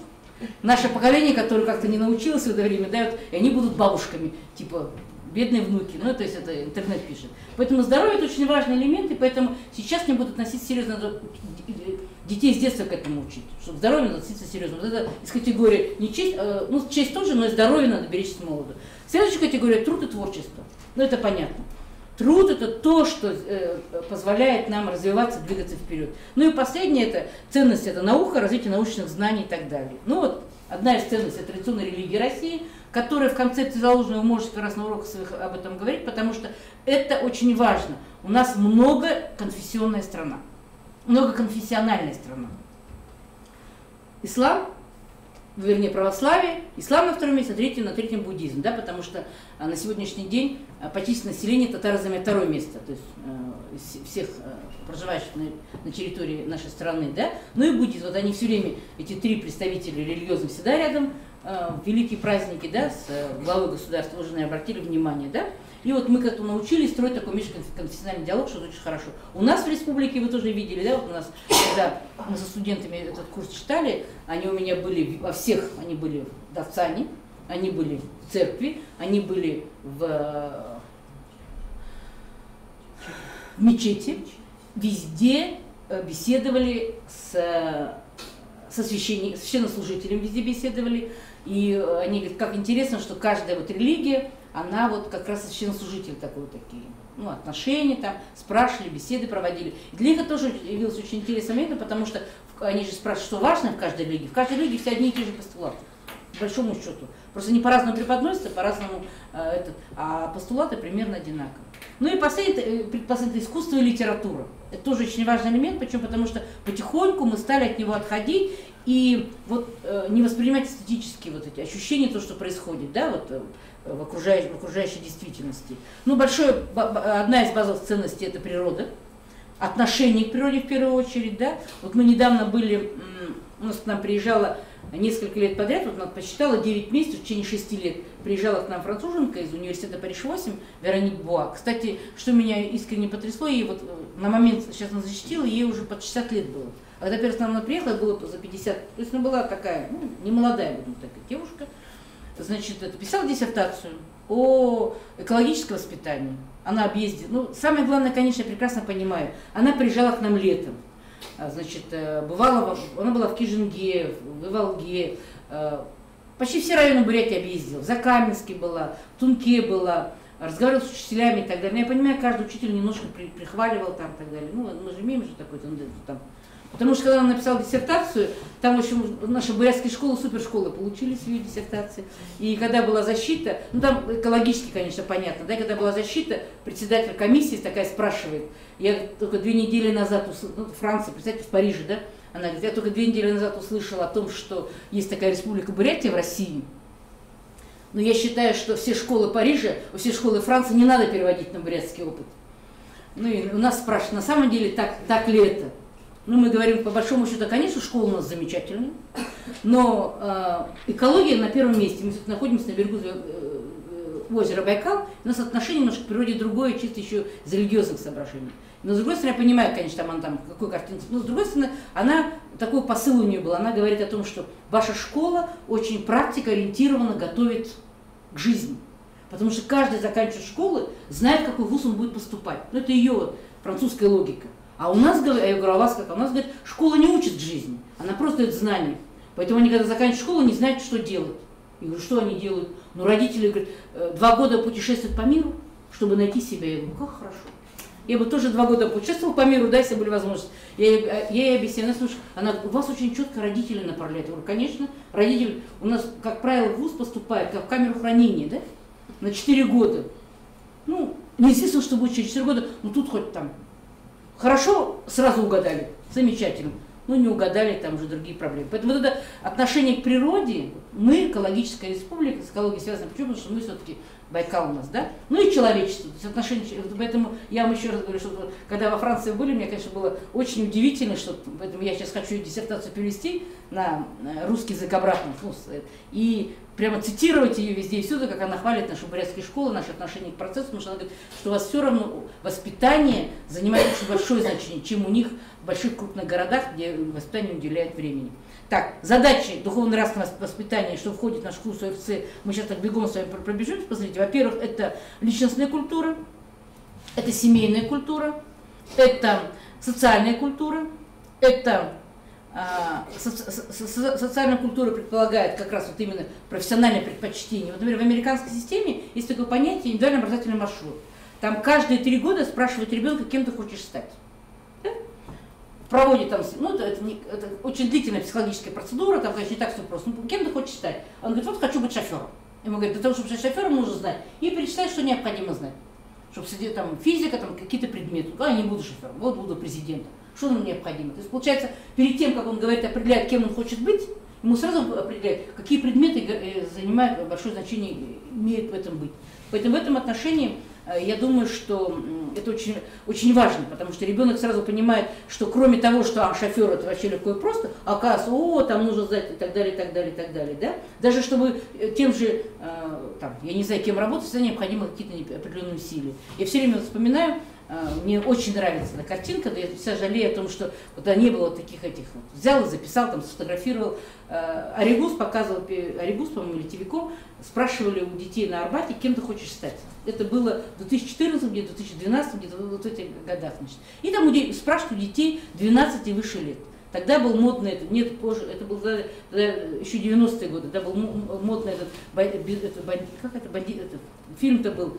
наше поколение, которое как-то не научилось в это время, да, вот, и они будут бабушками, типа, бедные внуки, ну, то есть это интернет пишет. Поэтому здоровье – это очень важный элемент, и поэтому сейчас мне будут относиться серьезно, детей с детства к этому учить, чтобы здоровье надо относиться серьезно. Вот это из категории не честь, ну, честь тоже, но и здоровье надо беречь с молоду. Следующая категория – труд и творчество. Ну, это понятно. Труд – это то, что позволяет нам развиваться, двигаться вперед. Ну и последнее – это ценность, это наука, развитие научных знаний и так далее. Ну вот, Одна из ценностей традиционной религии России, которая в концепции заложена, вы можете как раз на уроках своих об этом говорить, потому что это очень важно. У нас многоконфессионная страна, многоконфессиональная страна. Ислам, вернее православие, ислам на втором месте, на третьем буддизм, да, потому что на сегодняшний день по численности населения татары занимают второе место, то есть всех проживающих на территории нашей страны, да, ну и буддизм, вот они все время, эти три представителя религиозных всегда рядом, в великие праздники, да, с главой государства уже, наверное, обратили внимание, да, и вот мы как-то научились строить такой межконфессиональный диалог, что очень хорошо. У нас в республике, вы тоже видели, да, вот у нас, когда мы со студентами этот курс читали, они у меня были во всех, они были в Дацане, они были в церкви, они были в мечети, везде беседовали со священнослужителем, везде беседовали, и они говорят, как интересно, что каждая вот религия, она вот как раз священнослужитель такой вот такие, ну, отношения там, спрашивали, беседы проводили. И для них это тоже явилось очень интересным моментом, потому что они же спрашивают, что важно в каждой религии. В каждой религии все одни и те же постулаты, по большому счету. Просто они по-разному преподносятся, по-разному, а постулаты примерно одинаковые. Ну и предпоследнее искусство и литература. Это тоже очень важный элемент, почему? Потому что потихоньку мы стали от него отходить и вот не воспринимать эстетические вот эти ощущения, то, что происходит, да, вот в окружающей действительности. Ну, одна из базовых ценностей – это природа, отношение к природе в первую очередь, да. Вот мы недавно были, у нас к нам приезжала несколько лет подряд, вот она посчитала, 9 месяцев, в течение 6 лет приезжала к нам француженка из университета Париж-8, Вероник Буа. Кстати, что меня искренне потрясло, ей вот на момент, сейчас она защитила, ей уже под 60 лет было. А когда первый раз она приехала, было за 50, то есть она была такая, ну, не молодая, будем такая девушка, значит, писала диссертацию о экологическом воспитании. Она объездила, ну, самое главное, конечно, я прекрасно понимаю, она приезжала к нам летом. Значит, она была в Кижинге, в Иволге, почти все районы Бурятии объездила, в Закаменске была, в Тунке была, разговаривала с учителями и так далее. Но я понимаю, каждый учитель немножко прихваливал там и так далее. Ну, мы же имеем же такой тенденцию там. Потому что когда она написала диссертацию, там, в общем, наши бурятские школы, супершколы получили свою диссертацию. И когда была защита, ну там экологически, конечно, понятно, да, когда была защита, председатель комиссии такая спрашивает, я только 2 недели назад, ну, Франция, представьте, в Париже, да, она говорит, я только 2 недели назад услышала о том, что есть такая республика Бурятия в России. Но я считаю, что все школы Парижа, все школы Франции не надо переводить на бурятский опыт. Ну и у нас спрашивают, на самом деле, так ли это? Ну, мы говорим, по большому счету, конечно, школа у нас замечательная, но экология на первом месте. Мы находимся на берегу озера Байкал, у нас отношение немножко к природе другое, чисто еще из религиозных соображений. Но, с другой стороны, я понимаю, конечно, она там какой картинке, но, с другой стороны, она, такой посыл у нее был, она говорит о том, что ваша школа очень практикоориентированно готовит к жизни. Потому что каждый, заканчивает школы, знает, в какой вуз он будет поступать. Ну, это ее французская логика. А у нас, я говорю, а у вас как? А у нас, говорит, школа не учит к жизни, она просто дает знания. Поэтому они, когда заканчивают школу, не знают, что делать. Я говорю, что они делают? Ну, родители, говорят, 2 года путешествуют по миру, чтобы найти себя. Я говорю, как хорошо. Я бы тоже 2 года путешествовала по миру, да, если были возможности. Я ей объясняю, она, у вас очень четко родители направляют. Я говорю, конечно, родители, у нас, как правило, в вуз поступает, как в камеру хранения, да, на 4 года. Ну, неизвестно, что будет через 4 года, но тут хоть там. Хорошо, сразу угадали, замечательно. Ну, не угадали, там уже другие проблемы. Поэтому вот это отношение к природе, мы, экологическая республика, с экологией связаны, почему? Потому что мы все-таки Байкал у нас, да? Ну и человечество, то есть отношение, поэтому я вам еще раз говорю, что когда во Франции были, мне, конечно, было очень удивительно, что, поэтому я сейчас хочу диссертацию перевести на русский язык обратно, и прямо цитировать ее везде и всюду, как она хвалит нашу бурятские школы, наши отношения к процессу, потому что она говорит, что у вас все равно воспитание занимает очень большое значение, чем у них в больших крупных городах, где воспитанию уделяют времени. Так, задачи духовно-нравственного воспитания, что входит в наш курс ОФЦ, мы сейчас так бегом с вами пробежимся, посмотрите. Во-первых, это личностная культура, это семейная культура, это социальная культура, это социальная культура предполагает как раз вот именно профессиональное предпочтение. Вот, например, в американской системе есть такое понятие индивидуальный образовательный маршрут. Там каждые 3 года спрашивают ребенка, кем ты хочешь стать. Да? проводит там, ну, это очень длительная психологическая процедура, там, конечно, не так все просто. Ну, кем ты хочешь стать? Он говорит, вот хочу быть шофером. Ему говорят, для того, чтобы стать шофером, нужно знать. И перечислять, что необходимо знать. Чтобы сидеть там физика, там какие-то предметы. А, не буду шофером, вот буду президентом. Что нам необходимо? То есть, получается, перед тем, как он говорит, определяет, кем он хочет быть, ему сразу определяет, какие предметы занимают большое значение, имеют в этом быть. Поэтому в этом отношении я думаю, что это очень, очень важно, потому что ребенок сразу понимает, что кроме того, что шофер это вообще легко и просто, оказывается, там нужно знать и так далее, и так далее, и так далее. Да? Даже чтобы тем же, там, я не знаю, кем работать, всегда необходимы какие-то определенные усилия. Я все время вспоминаю, мне очень нравится эта картинка, да я вся жалею о том, что вот не было таких этих. Вот, взял и записал, там, сфотографировал. Оригус показывал, Оригус, по-моему, или Тивиком, спрашивали у детей на Арбате, кем ты хочешь стать. Это было в 2014, где-то 2012, где-то вот в этих годах. Значит. И там спрашивают у детей 12 и выше лет. Тогда был модный, нет, позже, это был еще 90-е годы, тогда был модный фильм-то был,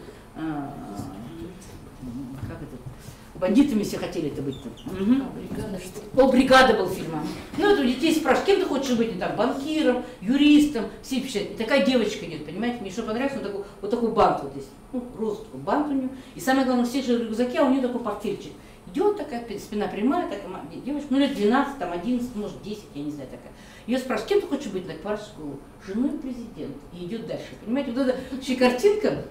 бандитами все хотели это быть. Угу. «Бригада» был фильм. Ну, это у детей спрашивают, кем ты хочешь быть, там, банкиром, юристом, все пишут. И такая девочка идет, понимаете, мне что понравилось, вот такой бант вот здесь, ну, розовый такой бант у нее. И самое главное, все же рюкзаки, а у нее такой портфельчик. Идет такая, спина прямая, такая девочка, ну, лет 12, там, 11, может, 10, я не знаю, такая. Ее спрашивают, кем ты хочешь быть, на школу? Женой президента. И идет дальше. Понимаете, вот эта вообще картинка.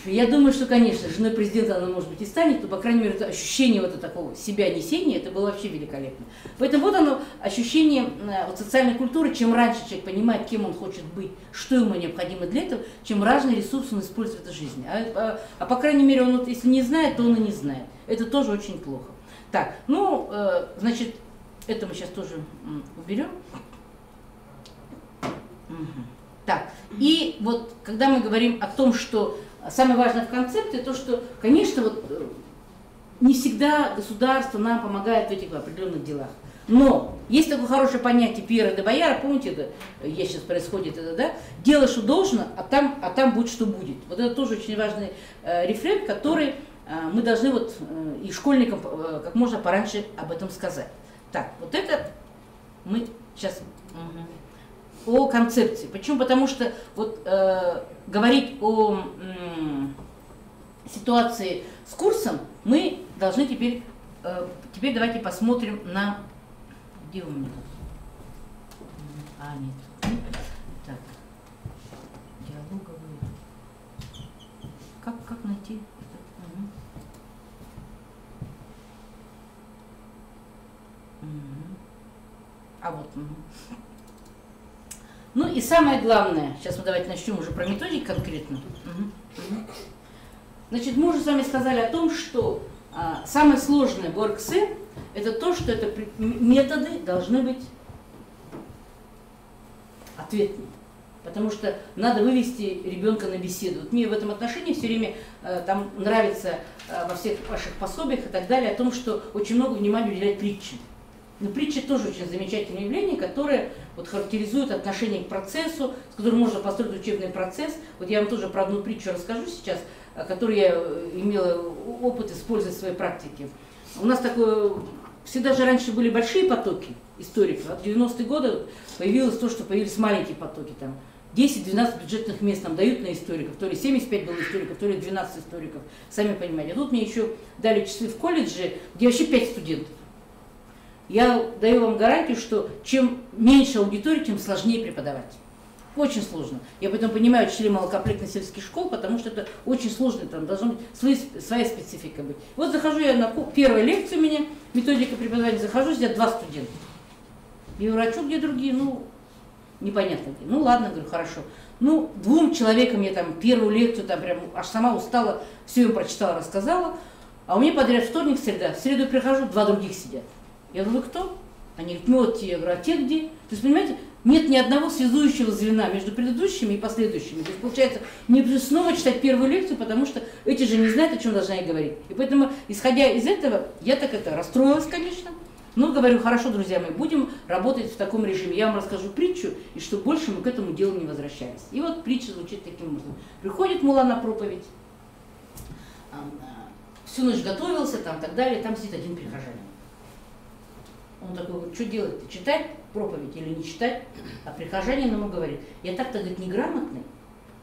Я думаю, что, конечно, женой президента она, может быть, и станет, но, по крайней мере, это ощущение вот такого себя несения, это было вообще великолепно. Поэтому вот оно, ощущение вот, социальной культуры, чем раньше человек понимает, кем он хочет быть, что ему необходимо для этого, чем разные ресурсы он использует в этой жизни. А по крайней мере, он вот, если не знает, то он и не знает. Это тоже очень плохо. Так, ну, значит, это мы сейчас тоже уберем. Так, и вот, когда мы говорим о том, что самое важное в концепте, то, что, конечно, вот, не всегда государство нам помогает в этих определенных делах. Но есть такое хорошее понятие Пьера де Бояра, помните, это есть сейчас происходит это, да? Делай, что должно, а там будет, что будет. Вот это тоже очень важный рефрен, который мы должны вот и школьникам как можно пораньше об этом сказать. Так, вот это мы сейчас... О концепции. Почему? Потому что вот говорить о ситуации с курсом мы должны теперь давайте посмотрим на... Где у меня? А, нет. Так. Диалоговые. Как найти? Угу. Угу. А вот. Угу. Ну и самое главное, сейчас мы давайте начнем уже про методики конкретно. Значит, мы уже с вами сказали о том, что самое сложное в ОРКС это то, что это методы должны быть ответными. Потому что надо вывести ребенка на беседу. Вот мне в этом отношении все время там нравится во всех ваших пособиях и так далее о том, что очень много внимания уделяет притче. Но притча тоже очень замечательное явление, которое вот характеризует отношение к процессу, с которым можно построить учебный процесс. Вот я вам тоже про одну притчу расскажу сейчас, которую я имела опыт использовать в своей практике. У нас такое, всегда же раньше были большие потоки историков, а в 90-е годы появилось то, что появились маленькие потоки, там 10-12 бюджетных мест нам дают на историков, то ли 75 было историков, то ли 12 историков, сами понимаете. А тут мне еще дали часы в колледже, где вообще 5 студентов. Я даю вам гарантию, что чем меньше аудитории, тем сложнее преподавать. Очень сложно. Я поэтому понимаю учителей малокомплектных сельских школ, потому что это очень сложно, там должна быть своя специфика быть. Вот захожу я на первую лекцию у меня, методика преподавания, захожу, сидят 2 студента. Я говорю, а что, где другие? Ну, непонятно где. Ну, ладно, говорю, хорошо. Ну, 2 человекам я там первую лекцию, там прям аж сама устала, все им прочитала, рассказала. А у меня подряд вторник, среда. В среду прихожу, 2 других сидят. Я говорю, вы кто? Они говорят, мы вот те. Я говорю, а те где? То есть, понимаете, нет ни одного связующего звена между предыдущими и последующими. То есть, получается, мне придется снова читать первую лекцию, потому что эти же не знают, о чем должна я говорить. И поэтому, исходя из этого, я так расстроилась, конечно. Но говорю, хорошо, друзья мои, будем работать в таком режиме. Я вам расскажу притчу, и чтобы больше мы к этому делу не возвращались. И вот притча звучит таким образом. Приходит мулла на проповедь, всю ночь готовился, там так далее, там сидит один прихожанин. Он такой говорит, что делать-то, читать проповедь или не читать? А прихожанин ему говорит, я так-то, говорит, неграмотный,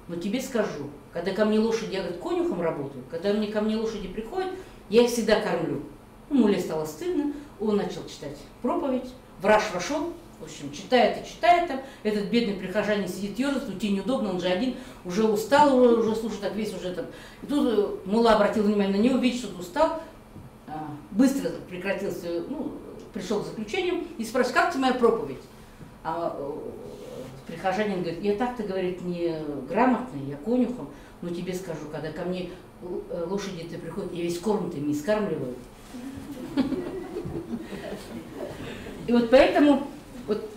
но тебе скажу, когда ко мне лошади, я, говорит, конюхом работаю, когда ко мне лошади приходят, я их всегда кормлю. Муле стало стыдно, он начал читать проповедь, враж вошел, в общем, читает и читает там, этот бедный прихожанин сидит ерзает, уйти неудобно, он же один, уже устал, уже слушает, так весь уже там. И тут мулла обратил внимание на него, видит, что он устал, быстро прекратился, ну, пришел к заключению и спрашивает, как тебе моя проповедь? А прихожанин говорит, я так-то, говорит, не грамотный, я конюхом, но тебе скажу, когда ко мне лошади-то приходят, я весь корм-то ими скармливаю. И вот поэтому, вот,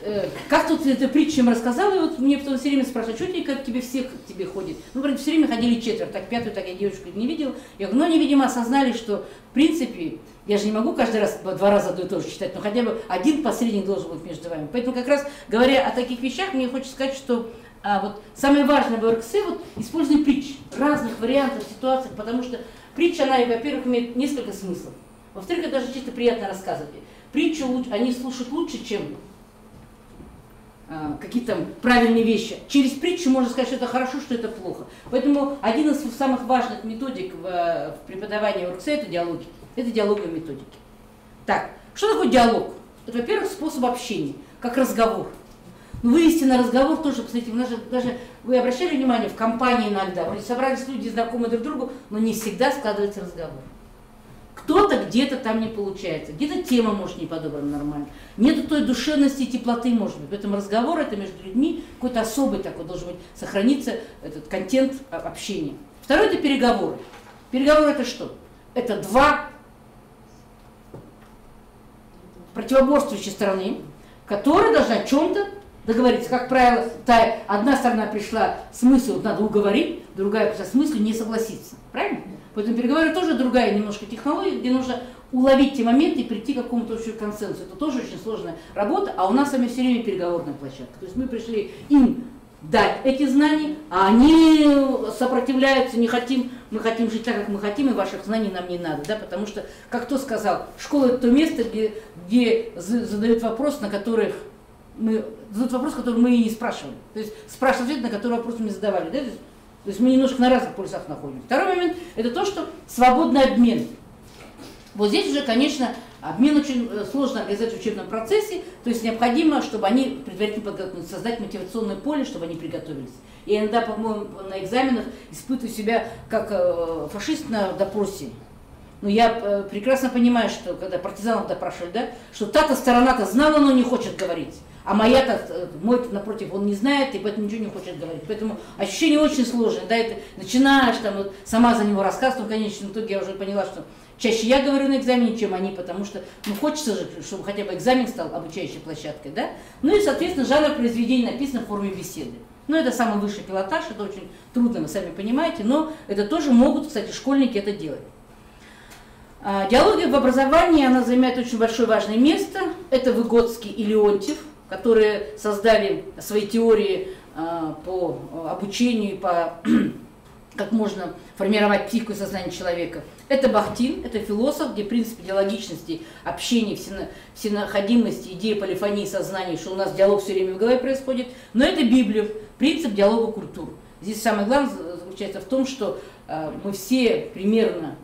как тут эту притчу им рассказала, и вот мне потом все время спрашивают, что тебе, как тебе всех к тебе ходит? Ну, вроде все время ходили четверо, так пятую, так я девушку не видела. Я говорю, ну, они, видимо, осознали, что, в принципе, я же не могу каждый раз 2 раза одно и то же читать, но хотя бы один посредник должен быть между вами. Поэтому как раз, говоря о таких вещах, мне хочется сказать, что вот самое важное в ОРКС, вот использование притч, разных вариантов, ситуаций, потому что притча, она, во-первых, имеет несколько смыслов. Во-вторых, это даже чисто приятно рассказывать. Притчу они слушают лучше, чем какие-то правильные вещи. Через притчу можно сказать, что это хорошо, что это плохо. Поэтому один из самых важных методик в преподавании ОРКС – это диалоги. Это диалоговые методики. Так, что такое диалог? Это, во-первых, способ общения, как разговор. Но вывести на разговор тоже, посмотрите, даже вы обращали внимание, в компании иногда, вроде собрались люди, знакомые друг другу, но не всегда складывается разговор. Кто-то где-то там не получается, где-то тема может не подобрана нормально, нету той душевности и теплоты, может быть. Поэтому разговор это между людьми, какой-то особый такой должен быть, сохраниться этот контент общения. Второе это переговоры. Переговоры это что? Это 2 противоборствующие стороны, которые должны о чем-то договориться. Как правило, одна сторона пришла с мыслью, вот надо уговорить, другая пришла с мыслью не согласиться. Правильно? Поэтому переговоры тоже другая немножко технология, где нужно уловить те моменты и прийти к какому-то общему консенсусу. Это тоже очень сложная работа, а у нас с вами все время переговорная площадка. То есть мы пришли им дать эти знания, а они сопротивляются, не хотим, мы хотим жить так, как мы хотим, и ваших знаний нам не надо. Да? Потому что, как кто сказал, школа это то место, где задают вопрос, на которых задают вопрос, который мы и не спрашивали. То есть спрашивают ответ, на который вопрос мы не задавали. Да? То есть мы немножко на разных полюсах находимся. Второй момент – это то, что свободный обмен. Вот здесь уже, конечно, обмен очень сложно организовать в учебном процессе, то есть необходимо, чтобы они предварительно подготовились, создать мотивационное поле, чтобы они приготовились. И иногда, по-моему, на экзаменах испытываю себя как фашист на допросе. Но я прекрасно понимаю, что когда партизанов допрашивали, да, что та-то сторона-то знала, но не хочет говорить. А мой напротив, он не знает, и поэтому ничего не хочет говорить. Поэтому ощущение очень сложное. Да, это начинаешь там, вот, сама за него рассказывать, но в конечном итоге я уже поняла, что чаще я говорю на экзамене, чем они, потому что хочется же, чтобы хотя бы экзамен стал обучающей площадкой. Да? Ну и, соответственно, жанр произведения написан в форме беседы. Ну, это самый высший пилотаж, это очень трудно, вы сами понимаете, но это тоже могут, кстати, школьники это делать. Диалоги в образовании, она занимает очень большое важное место. Это Выгодский и Леонтьев, которые создали свои теории по обучению, по как можно формировать психику и сознание человека. Это Бахтин, это философ, где принцип диалогичности, общения, всенаходимости, идея полифонии сознания, что у нас диалог все время в голове происходит. Но это Библия, принцип диалога культур. Здесь самое главное заключается в том, что мы все примерно,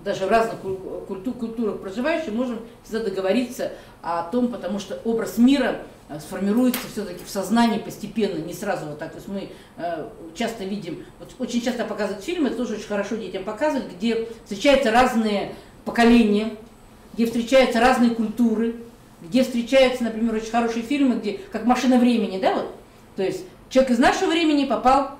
даже в разных культурах проживающие, можем всегда договориться о том, потому что образ мира сформируется все-таки в сознании постепенно, не сразу вот так. То есть мы часто видим, вот очень часто показывают фильмы, это тоже очень хорошо детям показывать, где встречаются разные поколения, где встречаются разные культуры, где встречаются, например, очень хорошие фильмы, где как «Машина времени», да, вот. То есть человек из нашего времени попал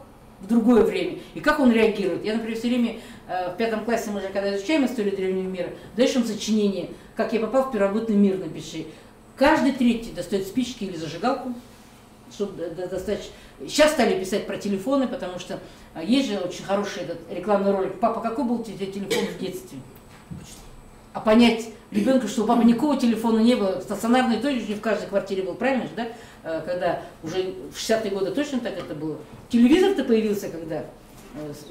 в другое время. И как он реагирует? Я, например, все время в 5 классе, мы же когда изучаем историю древнего мира, даешь им сочинение, как я попал в первобытный мир, напиши. Каждый третий достает спички или зажигалку, чтобы достать. Сейчас стали писать про телефоны, потому что есть же очень хороший этот рекламный ролик. Папа, какой был у тебя телефон в детстве? А понять ребенку, что у папы никакого телефона не было, стационарный точно в каждой квартире был, правильно же, да? Когда уже в 60-е годы точно так это было. Телевизор-то появился когда?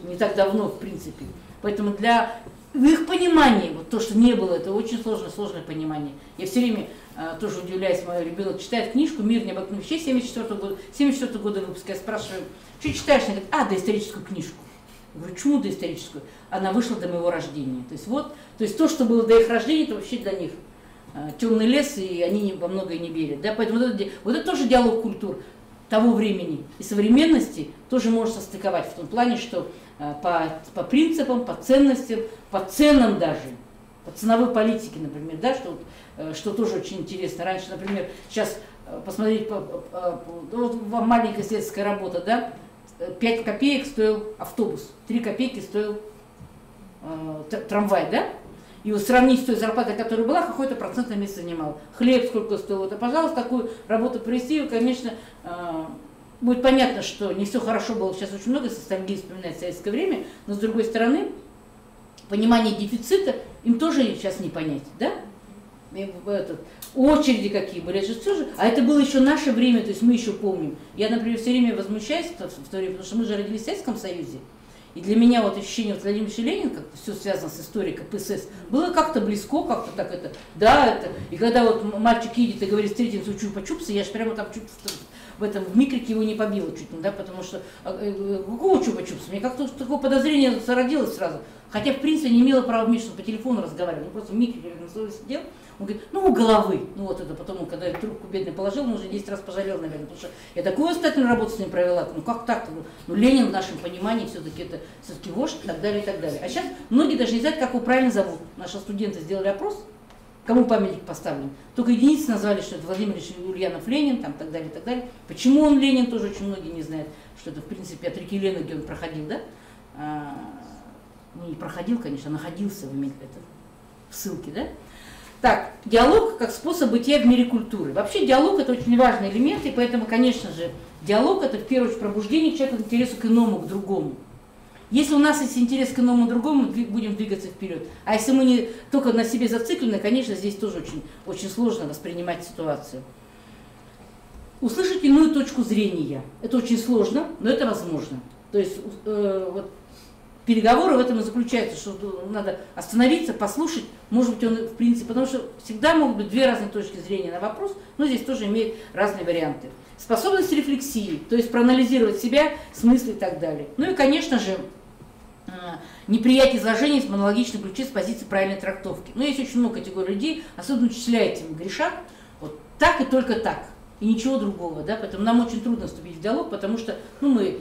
Не так давно, в принципе. Поэтому в их понимании, вот то, что не было, это очень сложное понимание. Я все время тоже удивляюсь, мой ребенок читает книжку «Мир необыкновенных вещей» 74 года выпуска. Я спрашиваю, что читаешь? Она говорит, доисторическую книжку. Я говорю, почему доисторическую? Она вышла до моего рождения. То есть вот, то, что было до их рождения, это вообще для них темный лес, и они во многое не верят. Да? Поэтому вот это тоже диалог культур того времени и современности тоже можно состыковать в том плане, что по принципам, по ценностям, по ценам даже, по ценовой политике, например, да, что тоже очень интересно. Раньше, например, сейчас посмотреть, вот вам маленькая исследовательская работа, да, 5 копеек стоил автобус, 3 копейки стоил трамвай, да? И вот сравнить с той зарплатой, которая была, какой-то процентное место занимал. Хлеб сколько стоил. Вот, пожалуйста, такую работу провести, и, конечно, будет понятно, что не все хорошо было. Сейчас очень много ностальгии вспоминает советское время, но с другой стороны, понимание дефицита им тоже сейчас не понять, да? Очереди какие были, это же все же, а это было еще наше время, то есть мы еще помним. Я, например, все время возмущаюсь в то время, потому что мы же родились в Советском Союзе. И для меня вот ощущение вот Владимир Ленин, как все связано с историей КПСС, было как-то близко, как-то так это, да, это. И когда вот мальчик едет и говорит, встретимся у Чупа-Чупса, я же прямо там чуть в микрике его не побила чуть, да, потому что, какого Чупа-Чупса? Мне как-то такое подозрение зародилось сразу. Хотя, в принципе, не имела права вмешиваться, по телефону разговаривать, просто в микрике на столе сидел. Он говорит, у головы. Ну вот это потом, когда я трубку бедный положил, он уже 10 раз пожалел, наверное, потому что я такую остательную работу с ним провела. Ну как так-то? Ну Ленин в нашем понимании все-таки это все-таки вождь и так далее, и так далее. А сейчас многие даже не знают, как его правильно зовут. Наши студенты сделали опрос, кому памятник поставлен. Только единицы назвали, что это Владимир Ильич Ульянов Ленин, там, так далее, и так далее. Почему он Ленин, тоже очень многие не знают, что это, в принципе, от реки Лена, где он проходил, да? Не проходил, конечно, а находился в ссылке, да? Так, диалог как способ бытия в мире культуры. Вообще диалог это очень важный элемент, и поэтому, конечно же, диалог это в первую очередь пробуждение человека к интересу к иному, к другому. Если у нас есть интерес к иному, другому, мы будем двигаться вперед. А если мы не только на себе зациклены, конечно, здесь тоже очень, очень сложно воспринимать ситуацию. Услышать иную точку зрения. Это очень сложно, но это возможно. То есть вот, переговоры в этом и заключаются, что надо остановиться, послушать, может быть, он в принципе, потому что всегда могут быть две разные точки зрения на вопрос, но здесь тоже имеют разные варианты. Способность рефлексии, то есть проанализировать себя, смысл и так далее. Ну и, конечно же, неприятие изложений в монологичном ключе с позиции правильной трактовки. Но есть очень много категорий людей, особенно учителя этим грешат, вот так и только так. И ничего другого, да, поэтому нам очень трудно вступить в диалог, потому что мы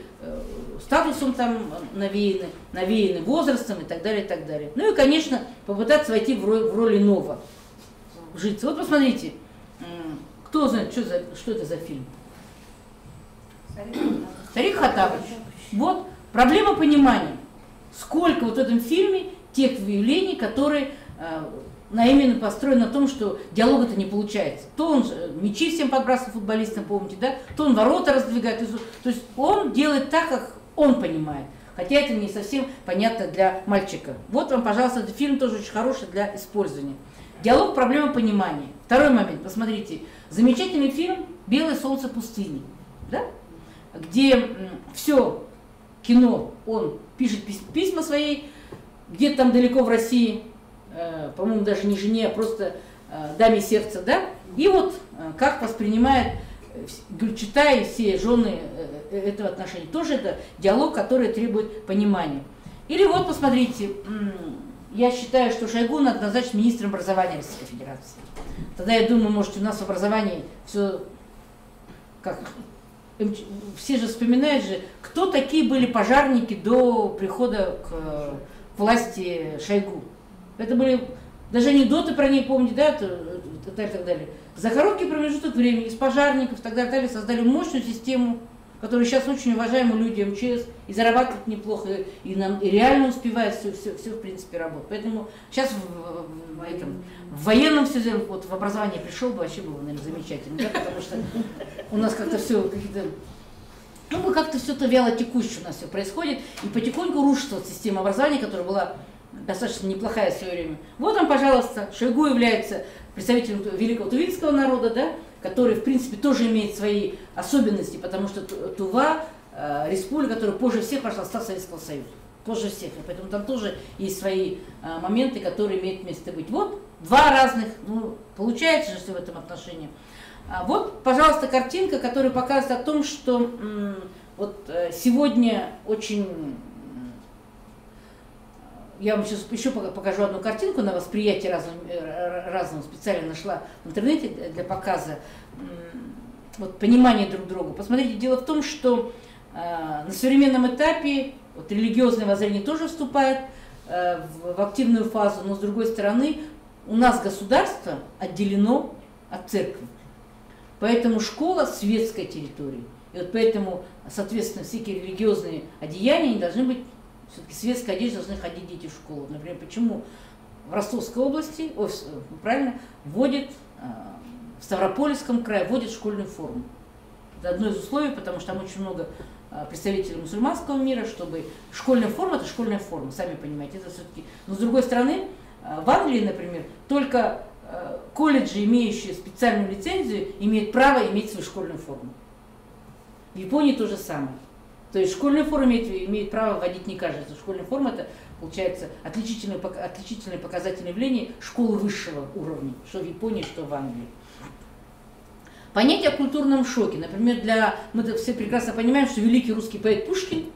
статусом там навеяны возрастом и так далее, и так далее. Ну и, конечно, попытаться войти в роль иного, житься. Вот посмотрите, кто знает, что это за фильм? Старик Хоттабыч. Вот, проблема понимания. Сколько вот в этом фильме тех выявлений, которые именно построен на том, что диалога-то не получается. То он мячи всем подбрасывает футболистам, помните, да? То он ворота раздвигает. То есть он делает так, как он понимает. Хотя это не совсем понятно для мальчика. Вот вам, пожалуйста, этот фильм тоже очень хороший для использования. Диалог, проблема понимания. Второй момент, посмотрите. Замечательный фильм «Белое солнце пустыни», да? Где все кино, он пишет письма своей, где-то там далеко в России, по-моему, даже не жене, а просто даме сердца, да? И вот как воспринимает Гюльчатай и все жены этого отношения. Тоже это диалог, который требует понимания. Или вот, посмотрите, я считаю, что Шойгу надо назначить министром образования Российской Федерации. Тогда, я думаю, может, у нас в образовании все как... Все же вспоминают же, кто такие были пожарники до прихода к власти Шойгу. Это были даже анекдоты про них, помните, да, и так далее. За короткий промежуток времени из пожарников и так далее создали мощную систему, которая сейчас очень уважаемы люди МЧС, и зарабатывают неплохо, и реально успевает все в принципе работать. Поэтому сейчас в военном все, вот в образовании пришел бы, вообще было, наверное, замечательно, да, потому что у нас как-то все какие-то... мы как-то все-то вяло текуще у нас все происходит, и потихоньку рушится вот система образования, которая была достаточно неплохая в свое время. Вот он, пожалуйста, Шойгу является представителем великого тувинского народа, да, который, в принципе, тоже имеет свои особенности, потому что Тува, республика, которая позже всех вошла в состав Советского Союза. Позже всех. И поэтому там тоже есть свои моменты, которые имеют место быть. Вот два разных, ну, получается же все в этом отношении. Вот, пожалуйста, картинка, которая показывает о том, что вот сегодня очень... Я вам сейчас еще покажу одну картинку на восприятие разного, специально нашла в интернете для показа, вот, понимания друг друга. Посмотрите, дело в том, что на современном этапе вот, религиозное воззрение тоже вступает в активную фазу, но с другой стороны у нас государство отделено от церкви. Поэтому школа светская территория. И вот поэтому, соответственно, всякие религиозные одеяния не должны быть, все-таки светской одежде должны ходить дети в школу. Например, почему в Ростовской области, правильно, вводят, в Ставропольском крае вводят школьную форму. Это одно из условий, потому что там очень много представителей мусульманского мира, чтобы школьная форма – это школьная форма, сами понимаете, это все-таки. Но с другой стороны, в Англии, например, только колледжи, имеющие специальную лицензию, имеют право иметь свою школьную форму. В Японии то же самое. То есть школьную форму имеет право вводить не каждый. Школьная форма – это, получается, отличительное показательное явление школы высшего уровня, что в Японии, что в Англии. Понятие о культурном шоке. Например, мы все прекрасно понимаем, что великий русский поэт Пушкин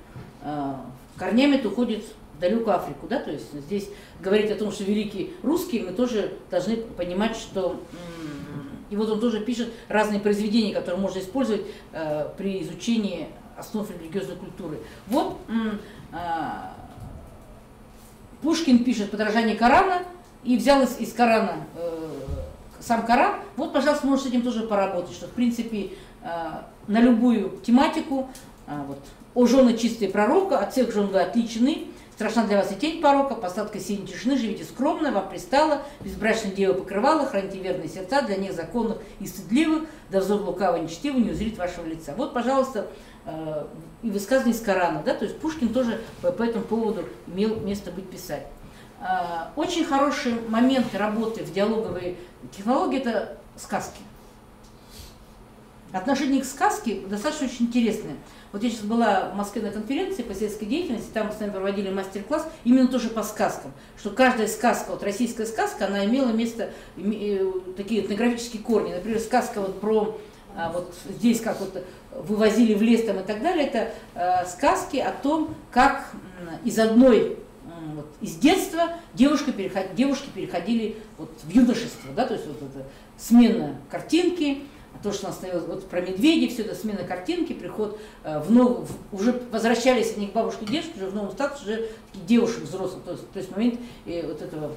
корнями уходит в далекую Африку. Да? То есть здесь говорить о том, что великий русский, мы тоже должны понимать, что... И вот он тоже пишет разные произведения, которые можно использовать при изучении основ религиозной культуры. Вот Пушкин пишет «Подражание Корана» и взял из Корана сам Коран. Вот, пожалуйста, можешь с этим тоже поработать, что, в принципе, на любую тематику, вот, «О жены чистые пророка, от всех жен вы отличены, страшна для вас и тень порока, посадка синей тишины, живите скромно, вам пристало, безбрачной девы покрывала, храните верные сердца, для них законных и стыдливых, да взор лукавый нечтивый не узрит вашего лица». Вот, пожалуйста, и высказывание из Корана, да, то есть Пушкин тоже по этому поводу имел место быть писать. Очень хороший момент работы в диалоговой технологии – это сказки. Отношение к сказке достаточно очень интересное. Вот я сейчас была в Москве на конференции по сельской деятельности, там мы с вами проводили мастер-класс именно тоже по сказкам, что каждая сказка, вот российская сказка, она имела место, такие этнографические корни. Например, сказка вот про, вот здесь как вот вывозили в лес там и так далее, это сказки о том, как из одной, вот, из детства девушки переходили вот в юношество, да, то есть вот это смена картинки, то, что нас вот про медведей, все это смена картинки, приход уже возвращались они к бабушке и дедушке, уже в новом статусе, уже девушек взрослых, то есть момент вот этого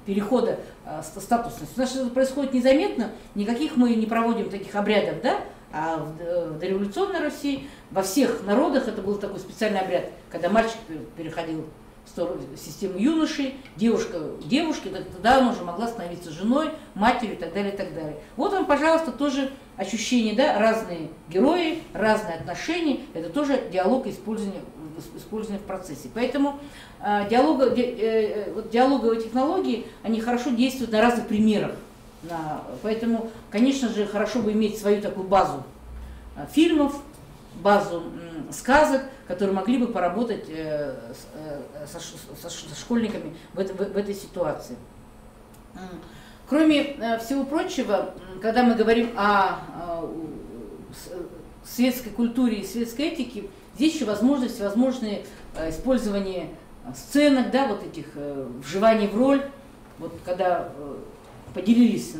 перехода статусности. У нас это происходит незаметно, никаких мы не проводим таких обрядов, да, а в дореволюционной России во всех народах это был такой специальный обряд, когда мальчик переходил в систему юношей, девушка девушки, тогда она уже могла становиться женой, матерью и так далее, и так далее. Вот вам, пожалуйста, тоже ощущение, да, разные герои, разные отношения, это тоже диалог, использование в процессе. Поэтому диалоговые технологии, они хорошо действуют на разных примерах. Поэтому, конечно же, хорошо бы иметь свою такую базу фильмов, базу сказок, которые могли бы поработать со школьниками в этой ситуации. Кроме всего прочего, когда мы говорим о светской культуре и светской этике, здесь еще всевозможные использования сценок, да, вот этих вживаний в роль, вот когда поделились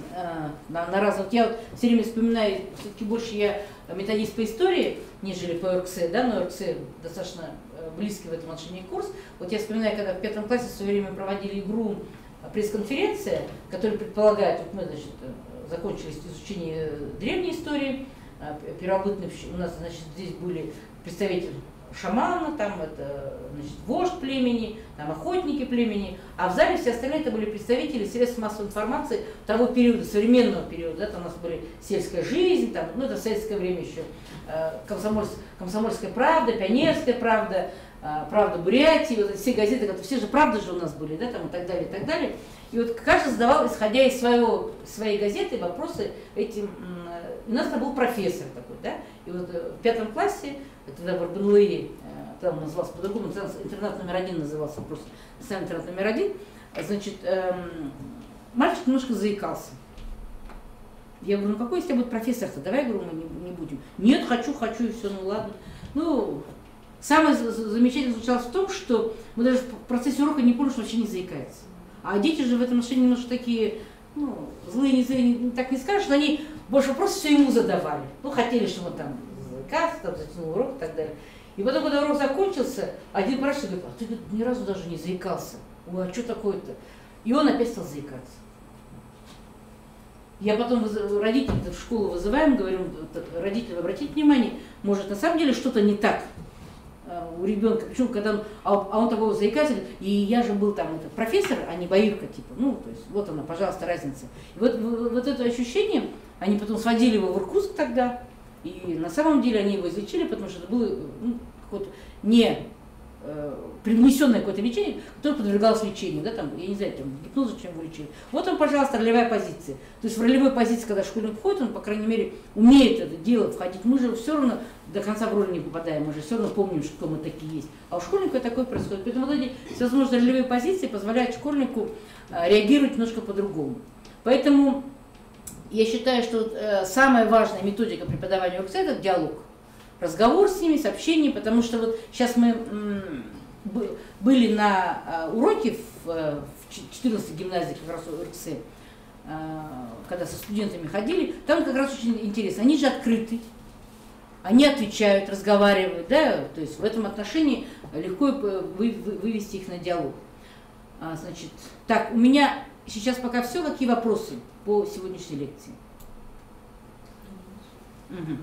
на разных. Я вот все время вспоминаю, все-таки больше я методист по истории, нежели по ОРКС, да, но ОРКС достаточно близкий в этом отношении курс. Вот я вспоминаю, когда в 5 классе в свое время проводили игру пресс-конференция, которая предполагает, вот мы, значит, закончили изучение древней истории, первобытных, у нас, значит, здесь были представители шамана, там это, значит, вождь племени, там охотники племени, а в зале все остальные это были представители средств массовой информации того периода, современного периода, да, там у нас были сельская жизнь, там, ну это в советское время еще, комсомольская правда, пионерская правда, правда Бурятии, вот все газеты, все же правды же у нас были, да, там и так далее, и так далее. И вот каждый задавал, исходя из своей газеты, вопросы этим. У нас там был профессор такой, да, и вот в 5 классе, тогда в РБНЛИ, там он назывался по-другому, интернат номер 1 назывался, просто национальный интернат номер 1, значит, мальчик немножко заикался. Я говорю, ну какой из тебя будет профессор-то? Давай, говорю, мы не будем. Нет, хочу, и все, ну ладно. Ну, самое замечательное заключалось в том, что мы даже в процессе урока не поняли, что вообще не заикается. А дети же в этом отношении немножко такие, ну, злые, не злые, так не скажешь, но они больше вопросов все ему задавали. Ну, хотели, чтобы он там заикался, там затянул урок и так далее. И потом, когда урок закончился, один спрашивает, говорит, а ты ни разу даже не заикался. Ой, а что такое-то? И он опять стал заикаться. Я потом родителей в школу вызываем, говорю, родители, обратите внимание, может на самом деле что-то не так у ребенка, причем когда он такого заикается, и я же был там профессор, а не баирка, типа, ну, то есть вот она, пожалуйста, разница. И вот это ощущение, они потом сводили его в Иркутск тогда, и на самом деле они его излечили, потому что это было какое-то не привнесенное какое-то лечение, которое подвергалось лечению, да, там, я не знаю, там, гипнозу чем вы лечили. Вот он, пожалуйста, ролевая позиция. То есть в ролевой позиции, когда школьник входит, он, по крайней мере, умеет это дело входить. Мы же все равно до конца в роль не попадаем, мы же все равно помним, что мы такие есть. А у школьника такое происходит. Поэтому вот эти всевозможные ролевые позиции позволяют школьнику реагировать немножко по-другому. Поэтому я считаю, что самая важная методика преподавания ОРКС – это диалог. Разговор с ними, сообщение, потому что вот сейчас мы были на уроке в 14 гимназии как раз ОРКС, когда со студентами ходили, там как раз очень интересно, они же открыты, они отвечают, разговаривают, да, то есть в этом отношении легко вывести их на диалог. Значит, так, у меня сейчас пока все, какие вопросы по сегодняшней лекции? Угу.